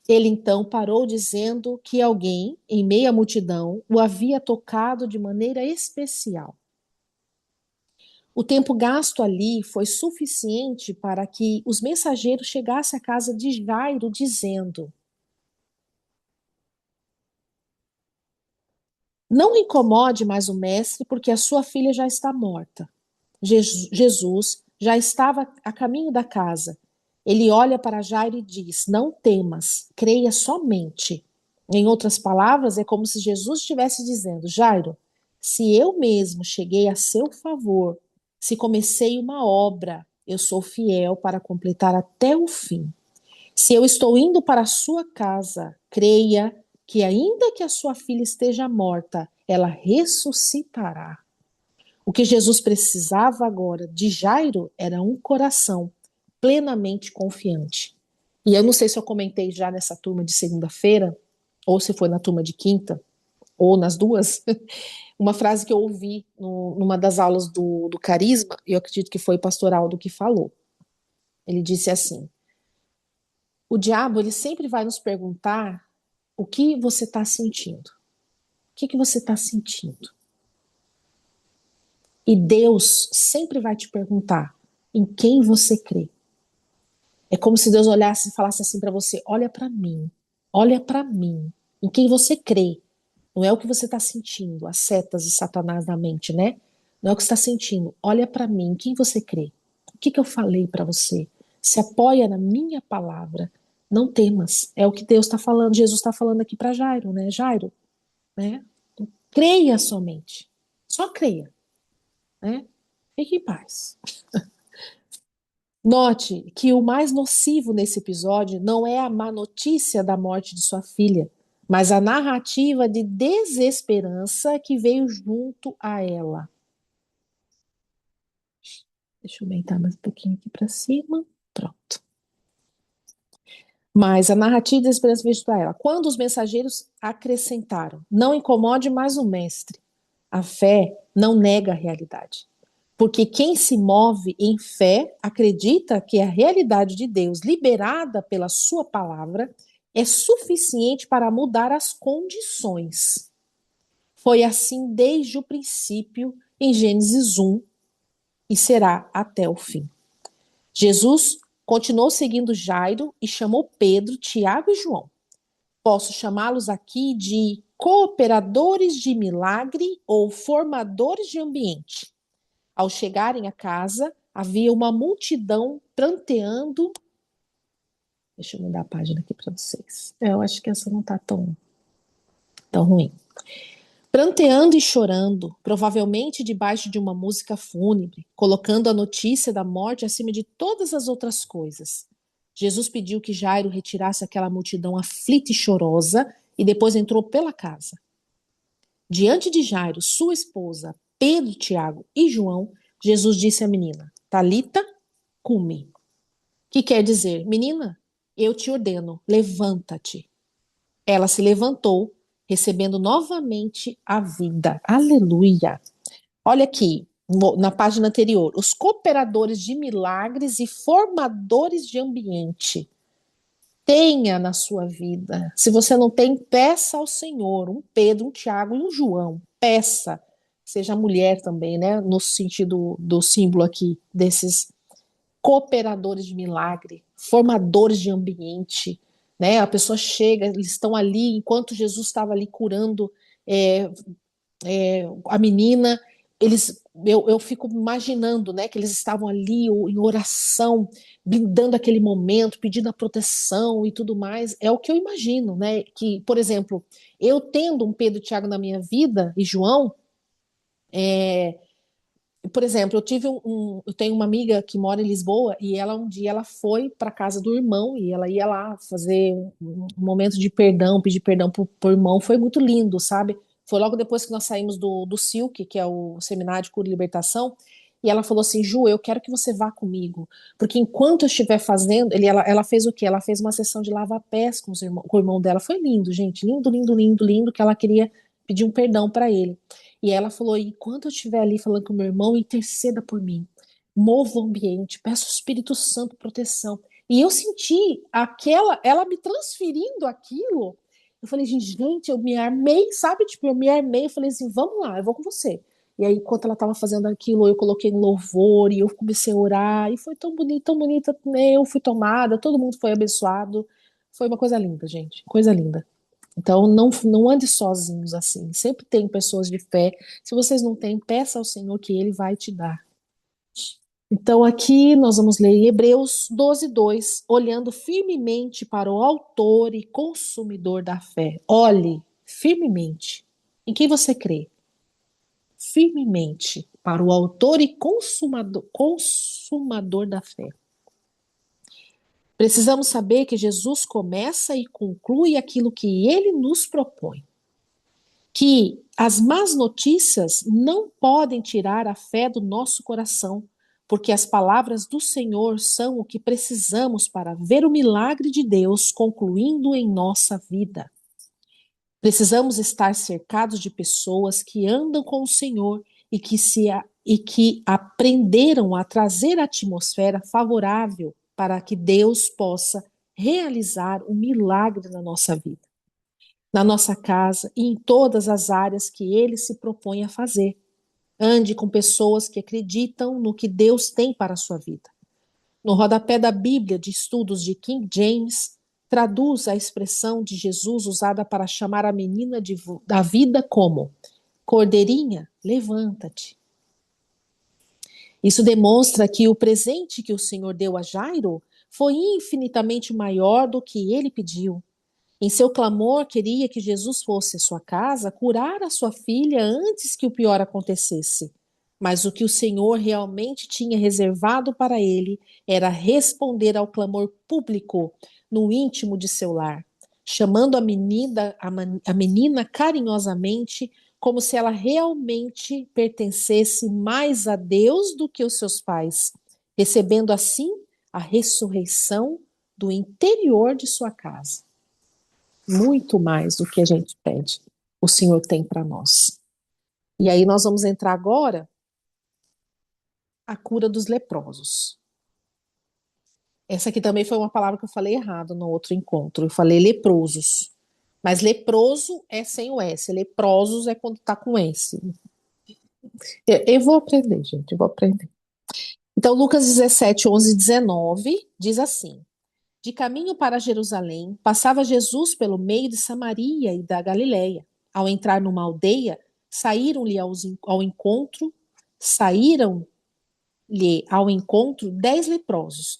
Speaker 1: Ele então parou dizendo que alguém, em meio à multidão, o havia tocado de maneira especial. O tempo gasto ali foi suficiente para que os mensageiros chegassem à casa de Jairo dizendo: Não incomode mais o mestre, porque a sua filha já está morta. Jesus já estava a caminho da casa. Ele olha para Jairo e diz: Não temas, creia somente. Em outras palavras, é como se Jesus estivesse dizendo: Jairo, se eu mesmo cheguei a seu favor, se comecei uma obra, eu sou fiel para completar até o fim. Se eu estou indo para a sua casa, creia que, ainda que a sua filha esteja morta, ela ressuscitará. O que Jesus precisava agora de Jairo era um coração plenamente confiante. E eu não sei se eu comentei já nessa turma de segunda-feira, ou se foi na turma de quinta, ou nas duas, uma frase que eu ouvi numa das aulas do Carisma, e eu acredito que foi o pastor Aldo que falou. Ele disse assim: o diabo, ele sempre vai nos perguntar o que você está sentindo. O que você está sentindo? E Deus sempre vai te perguntar em quem você crê. É como se Deus olhasse e falasse assim para você: olha para mim, em quem você crê. Não é o que você está sentindo, as setas de Satanás na mente, né? Não é o que você está sentindo. Olha para mim, em quem você crê. O que eu falei para você? Se apoia na minha palavra. Não temas. É o que Deus está falando, Jesus está falando aqui para Jairo, né? Jairo, né? Creia somente. Só creia, né? Fique em paz. Note que o mais nocivo nesse episódio não é a má notícia da morte de sua filha, mas a narrativa de desesperança que veio junto a ela. Deixa eu aumentar mais um pouquinho aqui para cima. Pronto. Mas a narrativa de desesperança veio junto a ela. Quando os mensageiros acrescentaram: Não incomode mais o mestre. A fé não nega a realidade. Porque quem se move em fé acredita que a realidade de Deus, liberada pela sua palavra, é suficiente para mudar as condições. Foi assim desde o princípio, em Gênesis 1, e será até o fim. Jesus continuou seguindo Jairo e chamou Pedro, Tiago e João. Posso chamá-los aqui de cooperadores de milagre ou formadores de ambiente. Ao chegarem à casa, havia uma multidão pranteando. Deixa eu mudar a página aqui para vocês. Eu acho que essa não está tão ruim. Pranteando e chorando, provavelmente debaixo de uma música fúnebre, colocando a notícia da morte acima de todas as outras coisas. Jesus pediu que Jairo retirasse aquela multidão aflita e chorosa e depois entrou pela casa. Diante de Jairo, sua esposa, Pedro, Tiago e João, Jesus disse à menina: Talita, cumi. Que quer dizer: menina, eu te ordeno, levanta-te. Ela se levantou, recebendo novamente a vida. Aleluia. Olha aqui, na página anterior, os cooperadores de milagres e formadores de ambiente. Tenha na sua vida. Se você não tem, peça ao Senhor, um Pedro, um Tiago e um João. Peça. Seja mulher também, né? No sentido do símbolo aqui, desses cooperadores de milagre, formadores de ambiente, né? A pessoa chega, eles estão ali, enquanto Jesus estava ali curando é, a menina, eu fico imaginando, né, que eles estavam ali em oração, blindando aquele momento, pedindo a proteção e tudo mais. É o que eu imagino, né? Que, por exemplo, eu tendo um Pedro e Tiago na minha vida e João, é, por exemplo, eu tenho uma amiga que mora em Lisboa e ela um dia ela foi para casa do irmão e ela ia lá fazer um momento de perdão, pedir perdão pro irmão. Foi muito lindo, sabe? Foi logo depois que nós saímos do Silk, que é o Seminário de Cura e Libertação, E ela falou assim: Ju, eu quero que você vá comigo, porque enquanto eu estiver fazendo, ela fez o quê? Ela fez uma sessão de lava-pés com o irmão dela. Foi lindo, gente, lindo, lindo, lindo, lindo, que ela queria pedir um perdão para ele. E ela falou: enquanto eu estiver ali falando com o meu irmão, interceda por mim, mova o ambiente, peça o Espírito Santo proteção. E eu senti ela me transferindo aquilo. Eu falei, gente, eu me armei, sabe? Tipo, eu me armei, eu falei assim, vamos lá, eu vou com você. E aí, enquanto ela estava fazendo aquilo, eu coloquei um louvor e eu comecei a orar, e foi tão bonita, né? Eu fui tomada, todo mundo foi abençoado. Foi uma coisa linda, gente, coisa linda. Então, não ande sozinhos assim. Sempre tem pessoas de fé. Se vocês não têm, peça ao Senhor que Ele vai te dar. Então, aqui nós vamos ler Hebreus 12, 2, olhando firmemente para o autor e consumidor da fé. Olhe firmemente. Em quem você crê? Firmemente para o autor e consumador da fé. Precisamos saber que Jesus começa e conclui aquilo que ele nos propõe. Que as más notícias não podem tirar a fé do nosso coração, porque as palavras do Senhor são o que precisamos para ver o milagre de Deus concluindo em nossa vida. Precisamos estar cercados de pessoas que andam com o Senhor e que aprenderam a trazer a atmosfera favorável para que Deus possa realizar um milagre na nossa vida, na nossa casa e em todas as áreas que ele se propõe a fazer. Ande com pessoas que acreditam no que Deus tem para a sua vida. No rodapé da Bíblia de Estudos de King James, traduz a expressão de Jesus usada para chamar a menina da vida como: Cordeirinha, levanta-te. Isso demonstra que o presente que o Senhor deu a Jairo foi infinitamente maior do que ele pediu. Em seu clamor, queria que Jesus fosse à sua casa curar a sua filha antes que o pior acontecesse. Mas o que o Senhor realmente tinha reservado para ele era responder ao clamor público no íntimo de seu lar, chamando a menina carinhosamente, como se ela realmente pertencesse mais a Deus do que os seus pais, recebendo assim a ressurreição do interior de sua casa. Muito mais do que a gente pede, o Senhor tem para nós. E aí nós vamos entrar agora a cura dos leprosos. Essa aqui também foi uma palavra que eu falei errado no outro encontro. Eu falei leprosos. Mas leproso é sem o S. Leprosos é quando tá com S. Eu vou aprender, gente. Eu vou aprender. Então, Lucas 17, 11 e 19 diz assim: De caminho para Jerusalém, passava Jesus pelo meio de Samaria e da Galiléia. Ao entrar numa aldeia, saíram-lhe ao encontro, saíram-lhe ao encontro 10 leprosos,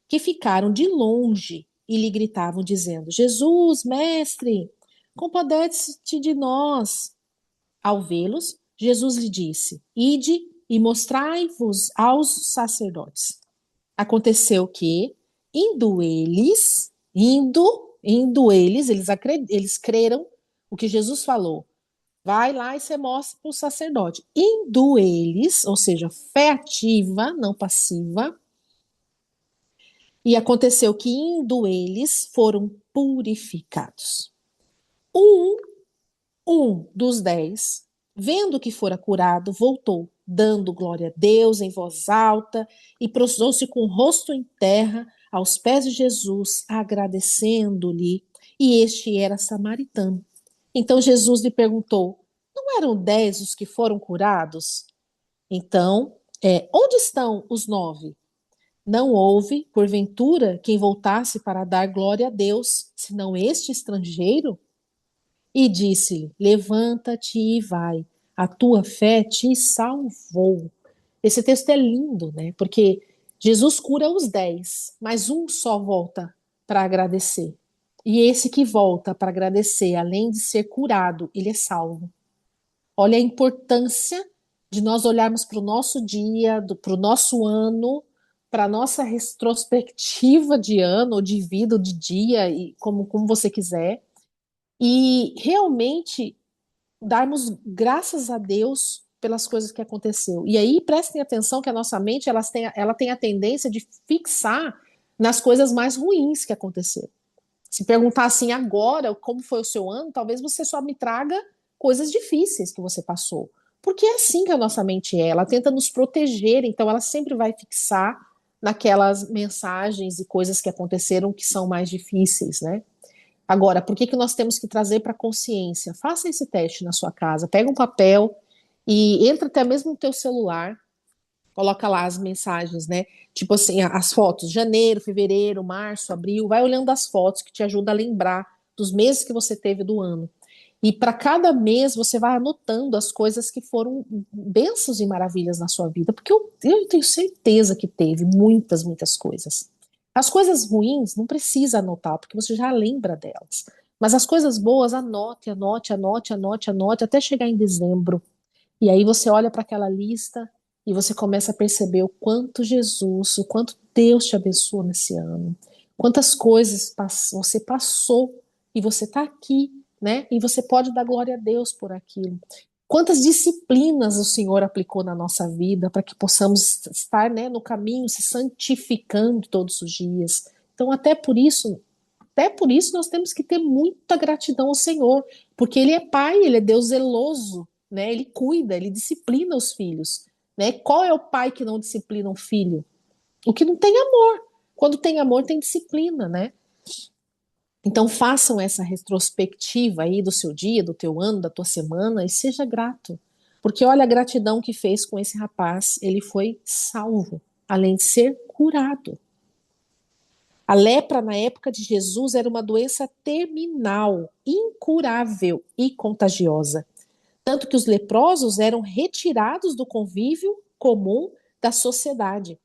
Speaker 1: que ficaram de longe e lhe gritavam, dizendo: Jesus, mestre, compadece-te de nós. Ao vê-los, Jesus lhe disse: Ide e mostrai-vos aos sacerdotes. Aconteceu que, indo eles, eles creram o que Jesus falou. Vai lá e você mostra para o sacerdote. Indo eles, ou seja, fé ativa, não passiva. E aconteceu que, indo eles, foram purificados. Um, um dos 10, vendo que fora curado, voltou, dando glória a Deus em voz alta, e prostrou-se com o rosto em terra aos pés de Jesus, agradecendo-lhe. E este era samaritano. Então Jesus lhe perguntou: Não eram 10 os que foram curados? Então, onde estão os 9? Não houve, porventura, quem voltasse para dar glória a Deus, senão este estrangeiro? E disse-lhe: Levanta-te e vai, a tua fé te salvou. Esse texto é lindo, né? Porque Jesus cura os 10, mas um só volta para agradecer. E esse que volta para agradecer, além de ser curado, ele é salvo. Olha a importância de nós olharmos para o nosso dia, para o nosso ano, para a nossa retrospectiva de ano, ou de vida, ou de dia, e como você quiser, e realmente darmos graças a Deus pelas coisas que aconteceu. E aí prestem atenção que a nossa mente ela tem a tendência de fixar nas coisas mais ruins que aconteceram. Se perguntar assim agora como foi o seu ano, talvez você só me traga coisas difíceis que você passou. Porque é assim que a nossa mente é, ela tenta nos proteger, então ela sempre vai fixar naquelas mensagens e coisas que aconteceram que são mais difíceis, né? Agora, por que que nós temos que trazer para a consciência? Faça esse teste na sua casa, pega um papel e entra até mesmo no teu celular, coloca lá as mensagens, né? Tipo assim, as fotos, janeiro, fevereiro, março, abril, vai olhando as fotos que te ajuda a lembrar dos meses que você teve do ano. E para cada mês você vai anotando as coisas que foram bênçãos e maravilhas na sua vida, porque eu tenho certeza que teve muitas, muitas coisas. As coisas ruins não precisa anotar, porque você já lembra delas. Mas as coisas boas, anote, anote, anote, anote, anote, até chegar em dezembro. E aí você olha para aquela lista e você começa a perceber o quanto Jesus, o quanto Deus te abençoou nesse ano, quantas coisas você passou e você está aqui, né? E você pode dar glória a Deus por aquilo. Quantas disciplinas o Senhor aplicou na nossa vida para que possamos estar, né, no caminho, se santificando todos os dias. Então, até por isso nós temos que ter muita gratidão ao Senhor, porque Ele é Pai, Ele é Deus zeloso, né? Ele cuida, Ele disciplina os filhos, né? Qual é o pai que não disciplina um filho? O que não tem amor. Quando tem amor, tem disciplina, né? Então façam essa retrospectiva aí do seu dia, do teu ano, da tua semana e seja grato. Porque olha a gratidão que fez com esse rapaz, ele foi salvo, além de ser curado. A lepra na época de Jesus era uma doença terminal, incurável e contagiosa. Tanto que os leprosos eram retirados do convívio comum da sociedade.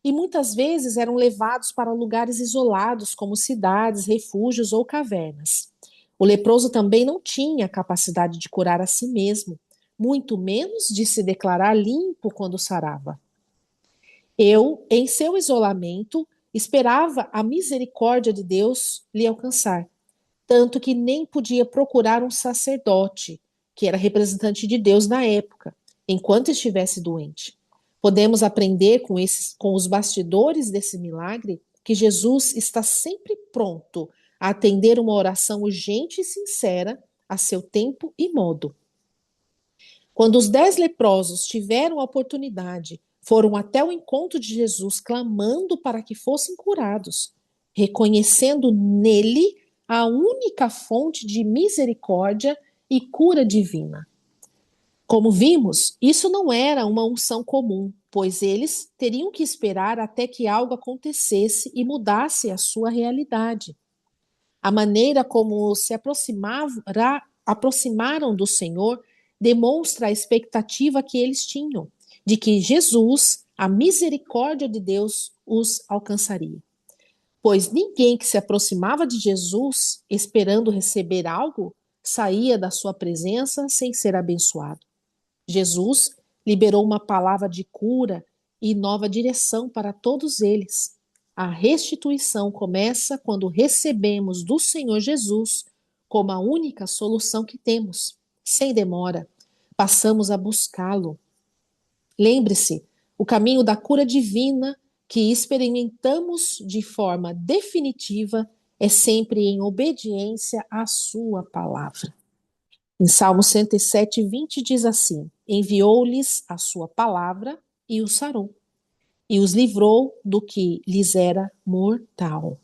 Speaker 1: E muitas vezes eram levados para lugares isolados, como cidades, refúgios ou cavernas. O leproso também não tinha capacidade de curar a si mesmo, muito menos de se declarar limpo quando sarava. Eu, em seu isolamento, esperava a misericórdia de Deus lhe alcançar, tanto que nem podia procurar um sacerdote, que era representante de Deus na época, enquanto estivesse doente. Podemos aprender com os bastidores desse milagre que Jesus está sempre pronto a atender uma oração urgente e sincera a seu tempo e modo. Quando os 10 leprosos tiveram a oportunidade, foram até o encontro de Jesus, clamando para que fossem curados, reconhecendo nele a única fonte de misericórdia e cura divina. Como vimos, isso não era uma unção comum, pois eles teriam que esperar até que algo acontecesse e mudasse a sua realidade. A maneira como se aproximaram do Senhor demonstra a expectativa que eles tinham de que Jesus, a misericórdia de Deus, os alcançaria. Pois ninguém que se aproximava de Jesus esperando receber algo saía da sua presença sem ser abençoado. Jesus liberou uma palavra de cura e nova direção para todos eles. A restituição começa quando recebemos do Senhor Jesus como a única solução que temos. Sem demora, passamos a buscá-lo. Lembre-se, o caminho da cura divina que experimentamos de forma definitiva é sempre em obediência à sua palavra. Em Salmo 107, 20 diz assim: enviou-lhes a sua palavra e os sarou, e os livrou do que lhes era mortal.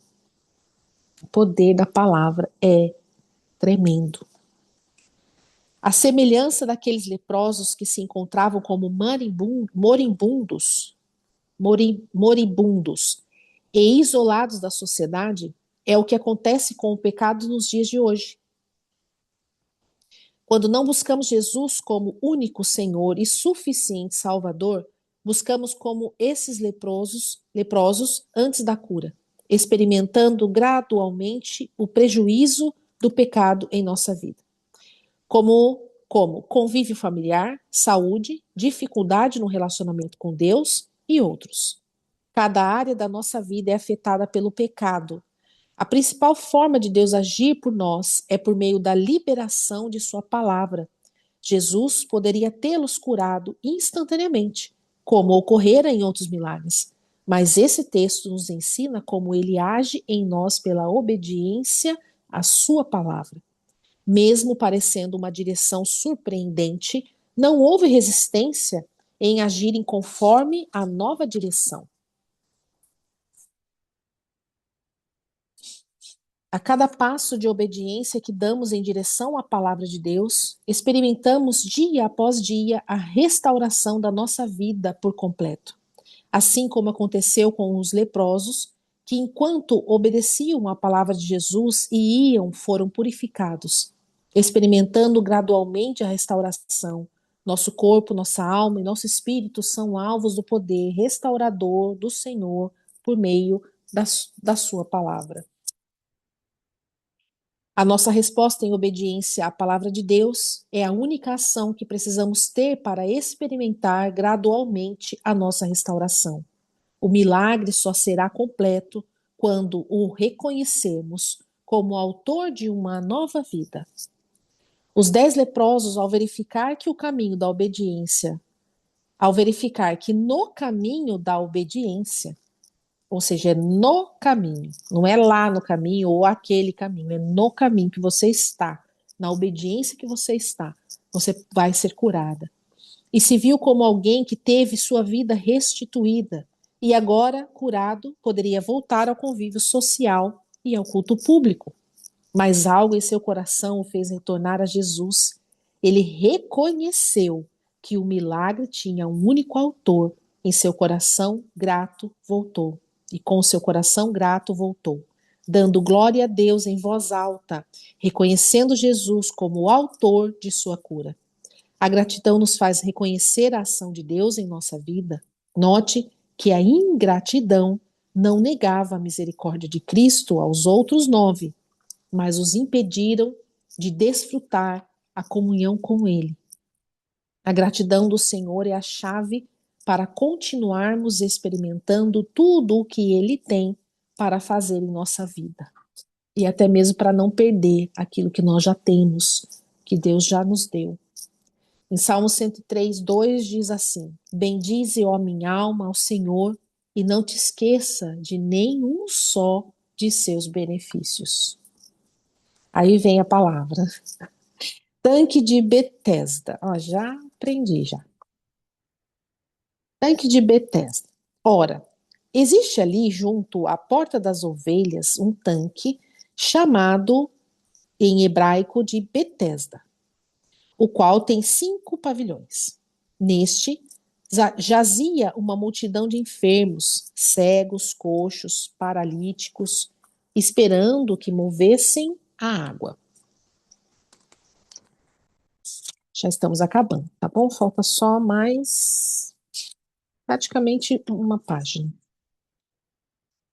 Speaker 1: O poder da palavra é tremendo. A semelhança daqueles leprosos que se encontravam como moribundos e isolados da sociedade, é o que acontece com o pecado nos dias de hoje. Quando não buscamos Jesus como único Senhor e suficiente Salvador, buscamos como esses leprosos antes da cura, experimentando gradualmente o prejuízo do pecado em nossa vida. Como convívio familiar, saúde, dificuldade no relacionamento com Deus e outros. Cada área da nossa vida é afetada pelo pecado. A principal forma de Deus agir por nós é por meio da liberação de sua palavra. Jesus poderia tê-los curado instantaneamente, como ocorrera em outros milagres. Mas esse texto nos ensina como ele age em nós pela obediência à sua palavra. Mesmo parecendo uma direção surpreendente, não houve resistência em agirem conforme a nova direção. A cada passo de obediência que damos em direção à palavra de Deus, experimentamos dia após dia a restauração da nossa vida por completo. Assim como aconteceu com os leprosos, que enquanto obedeciam à palavra de Jesus e iam, foram purificados, experimentando gradualmente a restauração. Nosso corpo, nossa alma e nosso espírito são alvos do poder restaurador do Senhor por meio da sua palavra. A nossa resposta em obediência à palavra de Deus é a única ação que precisamos ter para experimentar gradualmente a nossa restauração. O milagre só será completo quando o reconhecermos como autor de uma nova vida. Os 10 leprosos, ao verificar que no caminho da obediência, ou seja, é no caminho, não é lá no caminho ou aquele caminho, é no caminho que você está, na obediência que você está, você vai ser curada. E se viu como alguém que teve sua vida restituída e agora, curado, poderia voltar ao convívio social e ao culto público. Mas algo em seu coração o fez retornar a Jesus. Ele reconheceu que o milagre tinha um único autor. Em seu coração grato voltou. E com seu coração grato voltou, dando glória a Deus em voz alta, reconhecendo Jesus como o autor de sua cura. A gratidão nos faz reconhecer a ação de Deus em nossa vida. Note que a ingratidão não negava a misericórdia de Cristo aos outros 9, mas os impediram de desfrutar a comunhão com Ele. A gratidão do Senhor é a chave para continuarmos experimentando tudo o que Ele tem para fazer em nossa vida. E até mesmo para não perder aquilo que nós já temos, que Deus já nos deu. Em Salmo 103, 2 diz assim: bendize, ó minha alma, ao Senhor, e não te esqueça de nenhum só de seus benefícios. Aí vem a palavra. Tanque de Betesda. Ó, já aprendi já. Tanque de Betesda. Ora, existe ali junto à Porta das Ovelhas um tanque chamado em hebraico de Betesda, o qual tem 5 pavilhões. Neste jazia uma multidão de enfermos, cegos, coxos, paralíticos, esperando que movessem a água. Já estamos acabando, tá bom? Falta só mais praticamente uma página,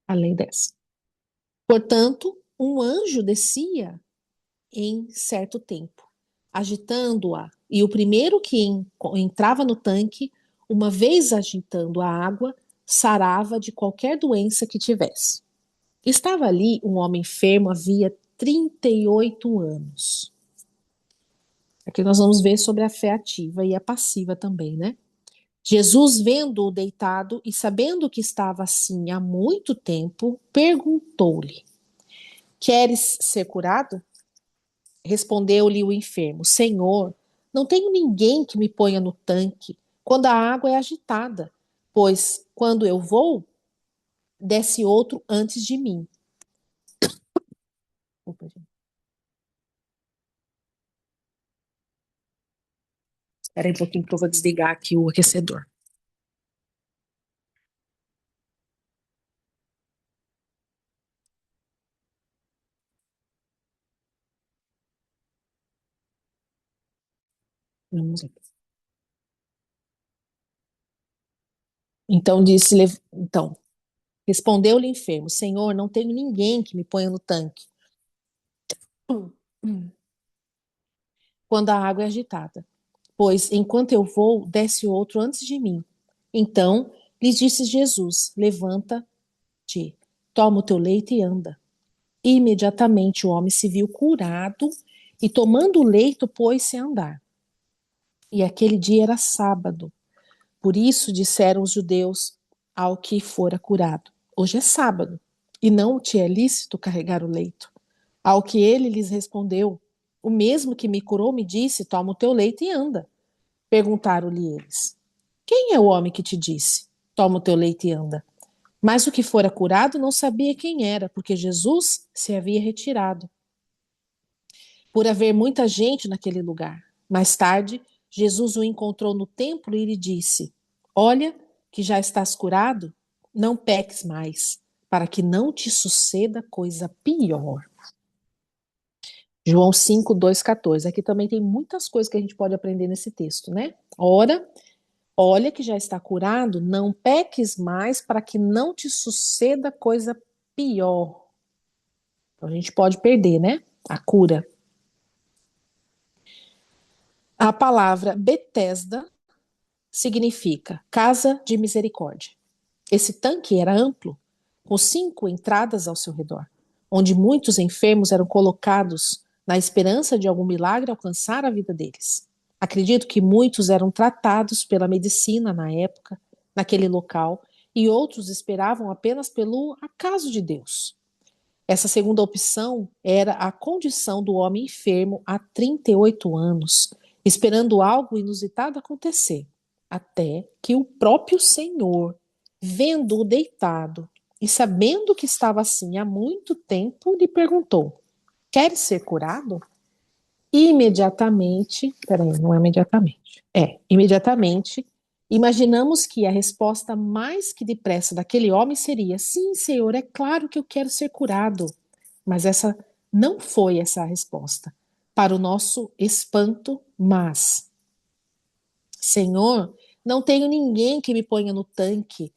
Speaker 1: além dessa. Portanto, um anjo descia em certo tempo, agitando-a, e o primeiro que entrava no tanque, uma vez agitando a água, sarava de qualquer doença que tivesse. Estava ali um homem enfermo havia 38 anos. Aqui nós vamos ver sobre a fé ativa e a passiva também, né? Jesus, vendo-o deitado e sabendo que estava assim há muito tempo, perguntou-lhe: queres ser curado? Respondeu-lhe o enfermo: Senhor, não tenho ninguém que me ponha no tanque quando a água é agitada, pois quando eu vou, desce outro antes de mim. Opa, gente. Espera aí um pouquinho que eu vou desligar aqui o aquecedor. Vamos lá. Então, respondeu-lhe o enfermo: Senhor, não tenho ninguém que me ponha no tanque quando a água é agitada, pois enquanto eu vou, desce outro antes de mim. Então lhes disse Jesus: levanta-te, toma o teu leito e anda. Imediatamente o homem se viu curado e, tomando o leito, pôs-se a andar. E aquele dia era sábado. Por isso disseram os judeus ao que fora curado: hoje é sábado, e não te é lícito carregar o leito. Ao que ele lhes respondeu: o mesmo que me curou me disse: toma o teu leito e anda. Perguntaram-lhe eles: quem é o homem que te disse: toma o teu leito e anda? Mas o que fora curado não sabia quem era, porque Jesus se havia retirado, por haver muita gente naquele lugar. Mais tarde, Jesus o encontrou no templo e lhe disse: olha, que já estás curado, não peques mais, para que não te suceda coisa pior. João 5, 2, 14. Aqui também tem muitas coisas que a gente pode aprender nesse texto, né? Ora, olha que já está curado, não peques mais para que não te suceda coisa pior. Então a gente pode perder, né? A cura. A palavra Betesda significa casa de misericórdia. Esse tanque era amplo, com 5 entradas ao seu redor, onde muitos enfermos eram colocados na esperança de algum milagre alcançar a vida deles. Acredito que muitos eram tratados pela medicina na época, naquele local, e outros esperavam apenas pelo acaso de Deus. Essa segunda opção era a condição do homem enfermo há 38 anos, esperando algo inusitado acontecer, até que o próprio Senhor, vendo-o deitado e sabendo que estava assim há muito tempo, lhe perguntou: queres ser curado? Imediatamente, peraí, não é imediatamente. Imediatamente, imaginamos que a resposta mais que depressa daquele homem seria: sim, Senhor, é claro que eu quero ser curado. Mas essa não foi essa a resposta. Para o nosso espanto, mas, Senhor, não tenho ninguém que me ponha no tanque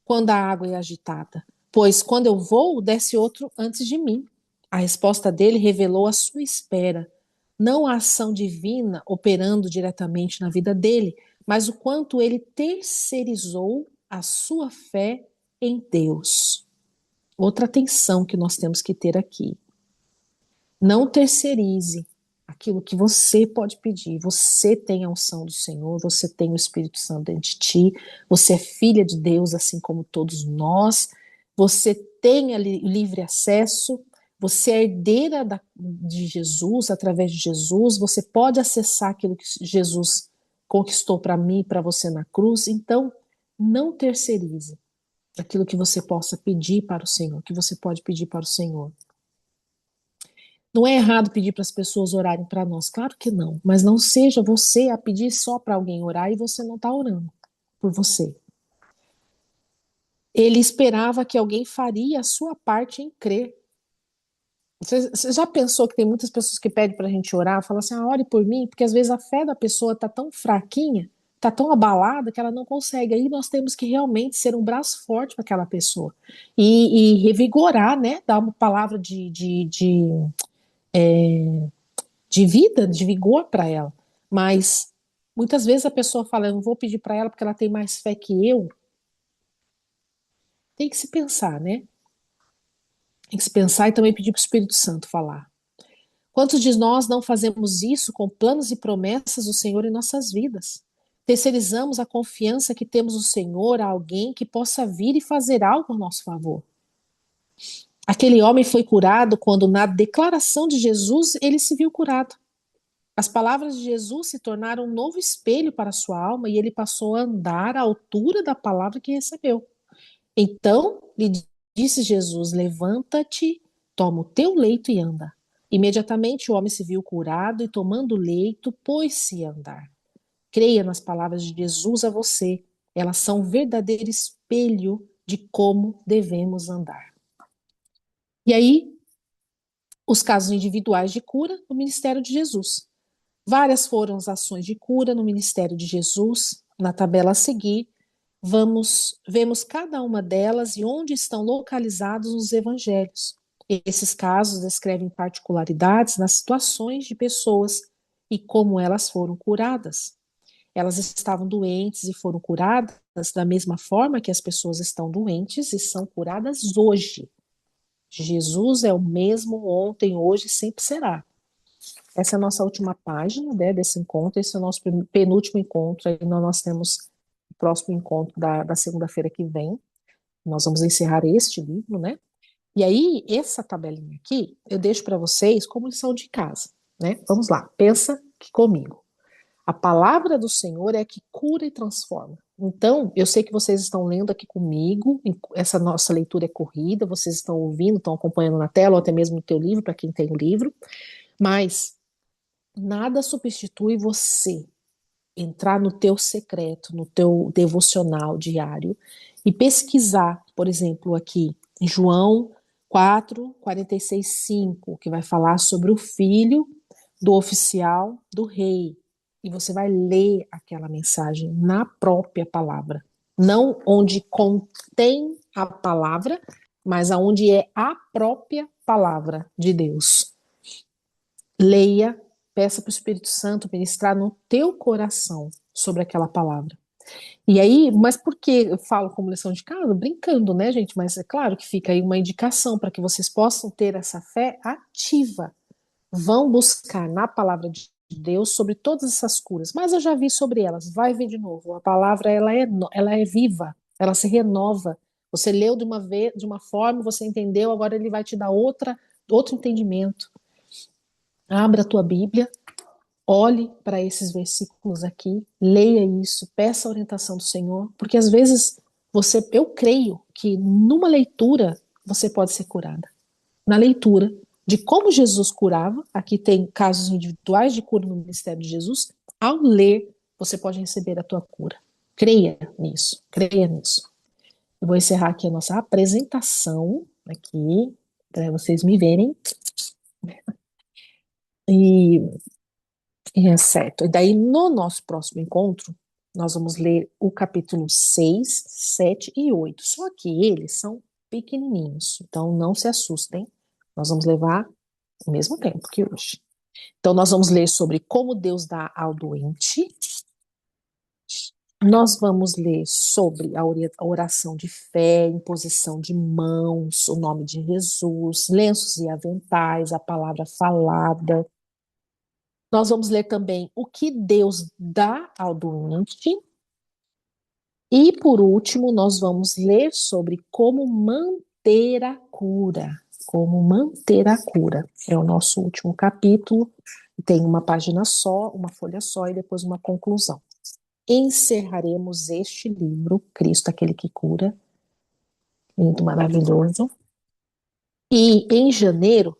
Speaker 1: quando a água é agitada, pois quando eu vou, desce outro antes de mim. A resposta dele revelou a sua espera, não a ação divina operando diretamente na vida dele, mas o quanto ele terceirizou a sua fé em Deus. Outra atenção que nós temos que ter aqui. Não terceirize aquilo que você pode pedir. Você tem a unção do Senhor, você tem o Espírito Santo dentro de ti, você é filha de Deus, assim como todos nós, você tem livre acesso, você é herdeira de Jesus, através de Jesus, você pode acessar aquilo que Jesus conquistou para mim e para você na cruz. Então, não terceirize aquilo que você possa pedir para o Senhor, que você pode pedir para o Senhor. Não é errado pedir para as pessoas orarem para nós, claro que não, mas não seja você a pedir só para alguém orar e você não está orando por você. Ele esperava que alguém faria a sua parte em crer. Você já pensou que tem muitas pessoas que pedem para a gente orar, falam assim, ore por mim, porque às vezes a fé da pessoa está tão fraquinha, está tão abalada que ela não consegue. Aí nós temos que realmente ser um braço forte para aquela pessoa e revigorar, né? Dar uma palavra de vida, de vigor para ela. Mas muitas vezes a pessoa fala, eu não vou pedir para ela porque ela tem mais fé que eu. Tem que se pensar, né? Tem que se pensar e também pedir para o Espírito Santo falar. Quantos de nós não fazemos isso com planos e promessas do Senhor em nossas vidas? Terceirizamos a confiança que temos no Senhor a alguém que possa vir e fazer algo a nosso favor. Aquele homem foi curado quando, na declaração de Jesus, ele se viu curado. As palavras de Jesus se tornaram um novo espelho para a sua alma e ele passou a andar à altura da palavra que recebeu. Então lhe disse Jesus: levanta-te, toma o teu leito e anda. Imediatamente o homem se viu curado e, tomando o leito, pôs-se a andar. Creia nas palavras de Jesus a você, elas são um verdadeiro espelho de como devemos andar. E aí, os casos individuais de cura no ministério de Jesus. Várias foram as ações de cura no ministério de Jesus. Na tabela a seguir, vemos cada uma delas e onde estão localizados nos evangelhos. Esses casos descrevem particularidades nas situações de pessoas e como elas foram curadas. Elas estavam doentes e foram curadas da mesma forma que as pessoas estão doentes e são curadas hoje. Jesus é o mesmo ontem, hoje e sempre será. Essa é a nossa última página, né, desse encontro. Esse é o nosso penúltimo encontro. Aí nós temos o próximo encontro da segunda-feira que vem. Nós vamos encerrar este livro, né? E aí, essa tabelinha aqui, eu deixo para vocês como lição de casa, né? Vamos lá, pensa aqui comigo. A palavra do Senhor é a que cura e transforma. Então, eu sei que vocês estão lendo aqui comigo, essa nossa leitura é corrida, vocês estão ouvindo, estão acompanhando na tela, ou até mesmo no teu livro, para quem tem o livro, mas nada substitui você entrar no teu secreto, no teu devocional diário e pesquisar, por exemplo, aqui em João 4:46, 5, que vai falar sobre o filho do oficial do rei. E você vai ler aquela mensagem na própria palavra, não onde contém a palavra, mas aonde é a própria palavra de Deus. Leia, peça para o Espírito Santo ministrar no teu coração sobre aquela palavra. E aí, mas por que eu falo como lição de casa? Brincando, né, gente? Mas é claro que fica aí uma indicação para que vocês possam ter essa fé ativa. Vão buscar na palavra de Deus sobre todas essas curas. Mas eu já vi sobre elas, vai ver de novo. A palavra ela é viva, ela se renova. Você leu de uma vez, de uma forma, você entendeu, agora ele vai te dar outro entendimento. Abra a tua Bíblia, olhe para esses versículos aqui, leia isso, peça a orientação do Senhor, porque às vezes eu creio que numa leitura você pode ser curada. Na leitura de como Jesus curava, aqui tem casos individuais de cura no ministério de Jesus, ao ler você pode receber a tua cura. Creia nisso, creia nisso. Eu vou encerrar aqui a nossa apresentação aqui para vocês me verem. E é certo. E daí, no nosso próximo encontro, nós vamos ler o capítulo 6, 7 e 8. Só que eles são pequenininhos, então não se assustem. Nós vamos levar o mesmo tempo que hoje. Então, nós vamos ler sobre como Deus dá ao doente. Nós vamos ler sobre a oração de fé, imposição de mãos, o nome de Jesus, lenços e aventais, a palavra falada. Nós vamos ler também o que Deus dá ao doente. E, por último, nós vamos ler sobre como manter a cura. Como manter a cura. É o nosso último capítulo. Tem uma página só, uma folha só e depois uma conclusão. Encerraremos este livro, Cristo, aquele que cura. Lindo, maravilhoso. E em janeiro,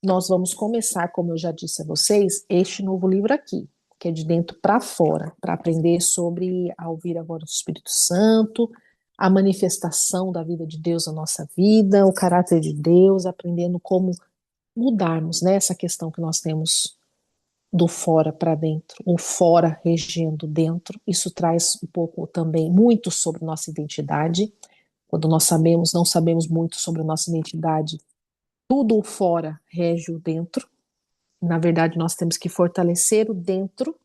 Speaker 1: nós vamos começar, como eu já disse a vocês, este novo livro aqui, que é de dentro para fora, para aprender sobre a ouvir a voz do Espírito Santo, a manifestação da vida de Deus na nossa vida, o caráter de Deus, aprendendo como mudarmos, né, essa questão que nós temos do fora para dentro, o fora regendo dentro. Isso traz um pouco também muito sobre nossa identidade. Quando nós não sabemos muito sobre a nossa identidade, tudo o fora rege o dentro. Na verdade, nós temos que fortalecer o dentro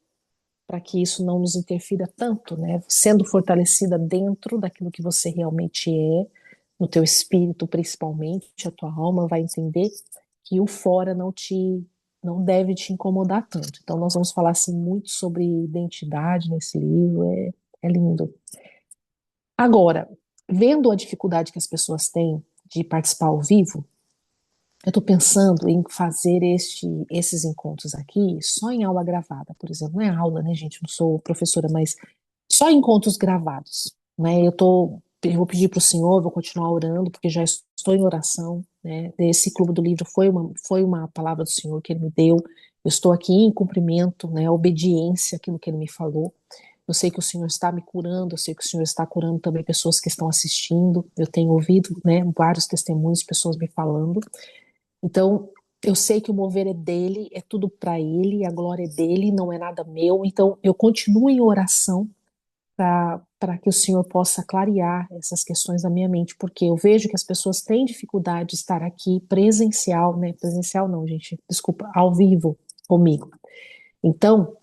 Speaker 1: para que isso não nos interfira tanto, né? Sendo fortalecida dentro daquilo que você realmente é, no teu espírito principalmente, a tua alma vai entender que o fora não deve te incomodar tanto. Então nós vamos falar assim muito sobre identidade nesse livro, é lindo. Agora, vendo a dificuldade que as pessoas têm de participar ao vivo, eu estou pensando em fazer esses encontros aqui só em aula gravada, por exemplo. Não é aula, né, gente? Eu não sou professora, mas só encontros gravados, né? Eu vou pedir para o Senhor, vou continuar orando, porque já estou em oração, né? Esse clube do livro foi uma palavra do Senhor que Ele me deu. Eu estou aqui em cumprimento, né? Obediência àquilo que Ele me falou. Eu sei que o Senhor está me curando, eu sei que o Senhor está curando também pessoas que estão assistindo. Eu tenho ouvido, né, vários testemunhos, pessoas me falando. Então, eu sei que o mover é dele, é tudo para ele, a glória é dele, não é nada meu. Então, eu continuo em oração para que o Senhor possa clarear essas questões na minha mente, porque eu vejo que as pessoas têm dificuldade de estar aqui presencial, né? Presencial não, gente, desculpa, ao vivo comigo. Então,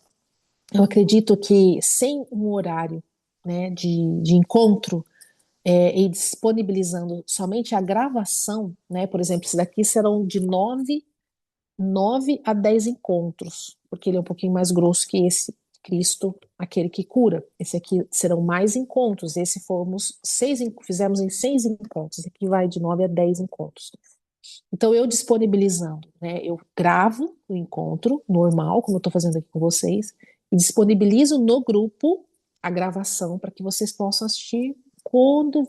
Speaker 1: eu acredito que sem um horário, né, de encontro, e disponibilizando somente a gravação, né? Por exemplo, esse daqui serão de 9 9 a 10 encontros, porque ele é um pouquinho mais grosso que esse Cristo, aquele que cura. Esse aqui serão mais encontros. Esse fomos fizemos em 6 encontros. Esse aqui vai de 9 a 10 encontros. Então, eu disponibilizando, né? Eu gravo o encontro normal, como eu estou fazendo aqui com vocês, e disponibilizo no grupo a gravação para que vocês possam assistir quando,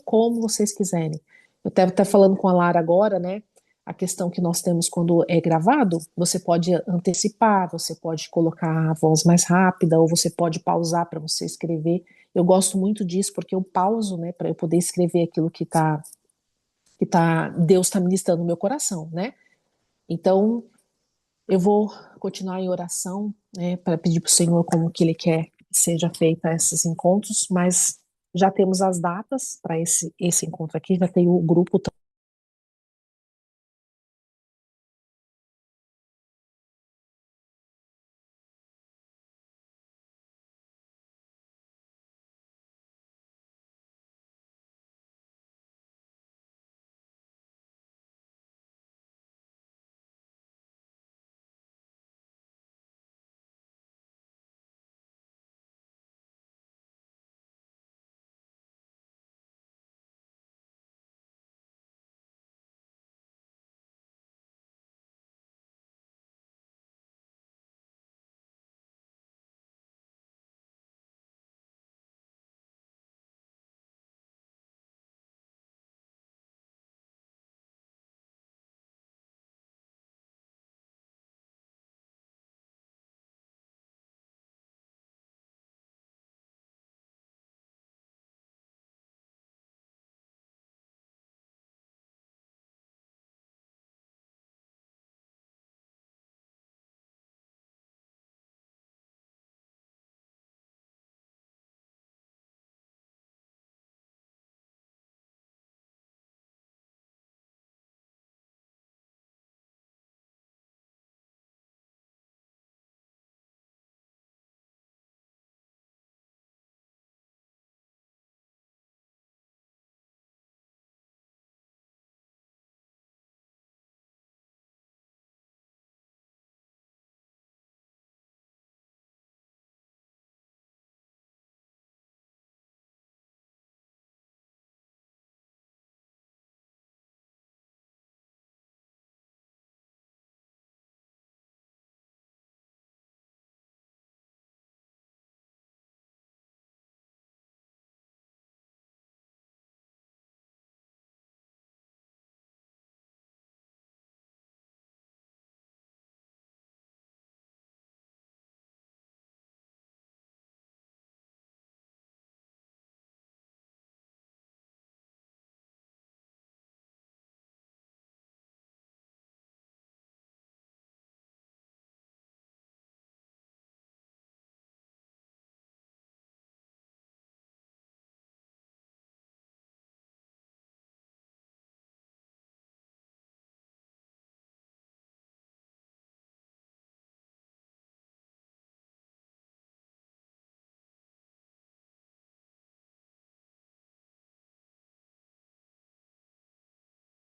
Speaker 1: como vocês quiserem. Eu estava até falando com a Lara agora, né? A questão que nós temos quando é gravado, você pode antecipar, você pode colocar a voz mais rápida, ou você pode pausar para você escrever. Eu gosto muito disso porque eu pauso, né, para eu poder escrever aquilo Deus está ministrando no meu coração, né? Então, eu vou continuar em oração, né, para pedir para o Senhor como que Ele quer que seja feita esses encontros, mas já temos as datas para esse encontro aqui, já tem o grupo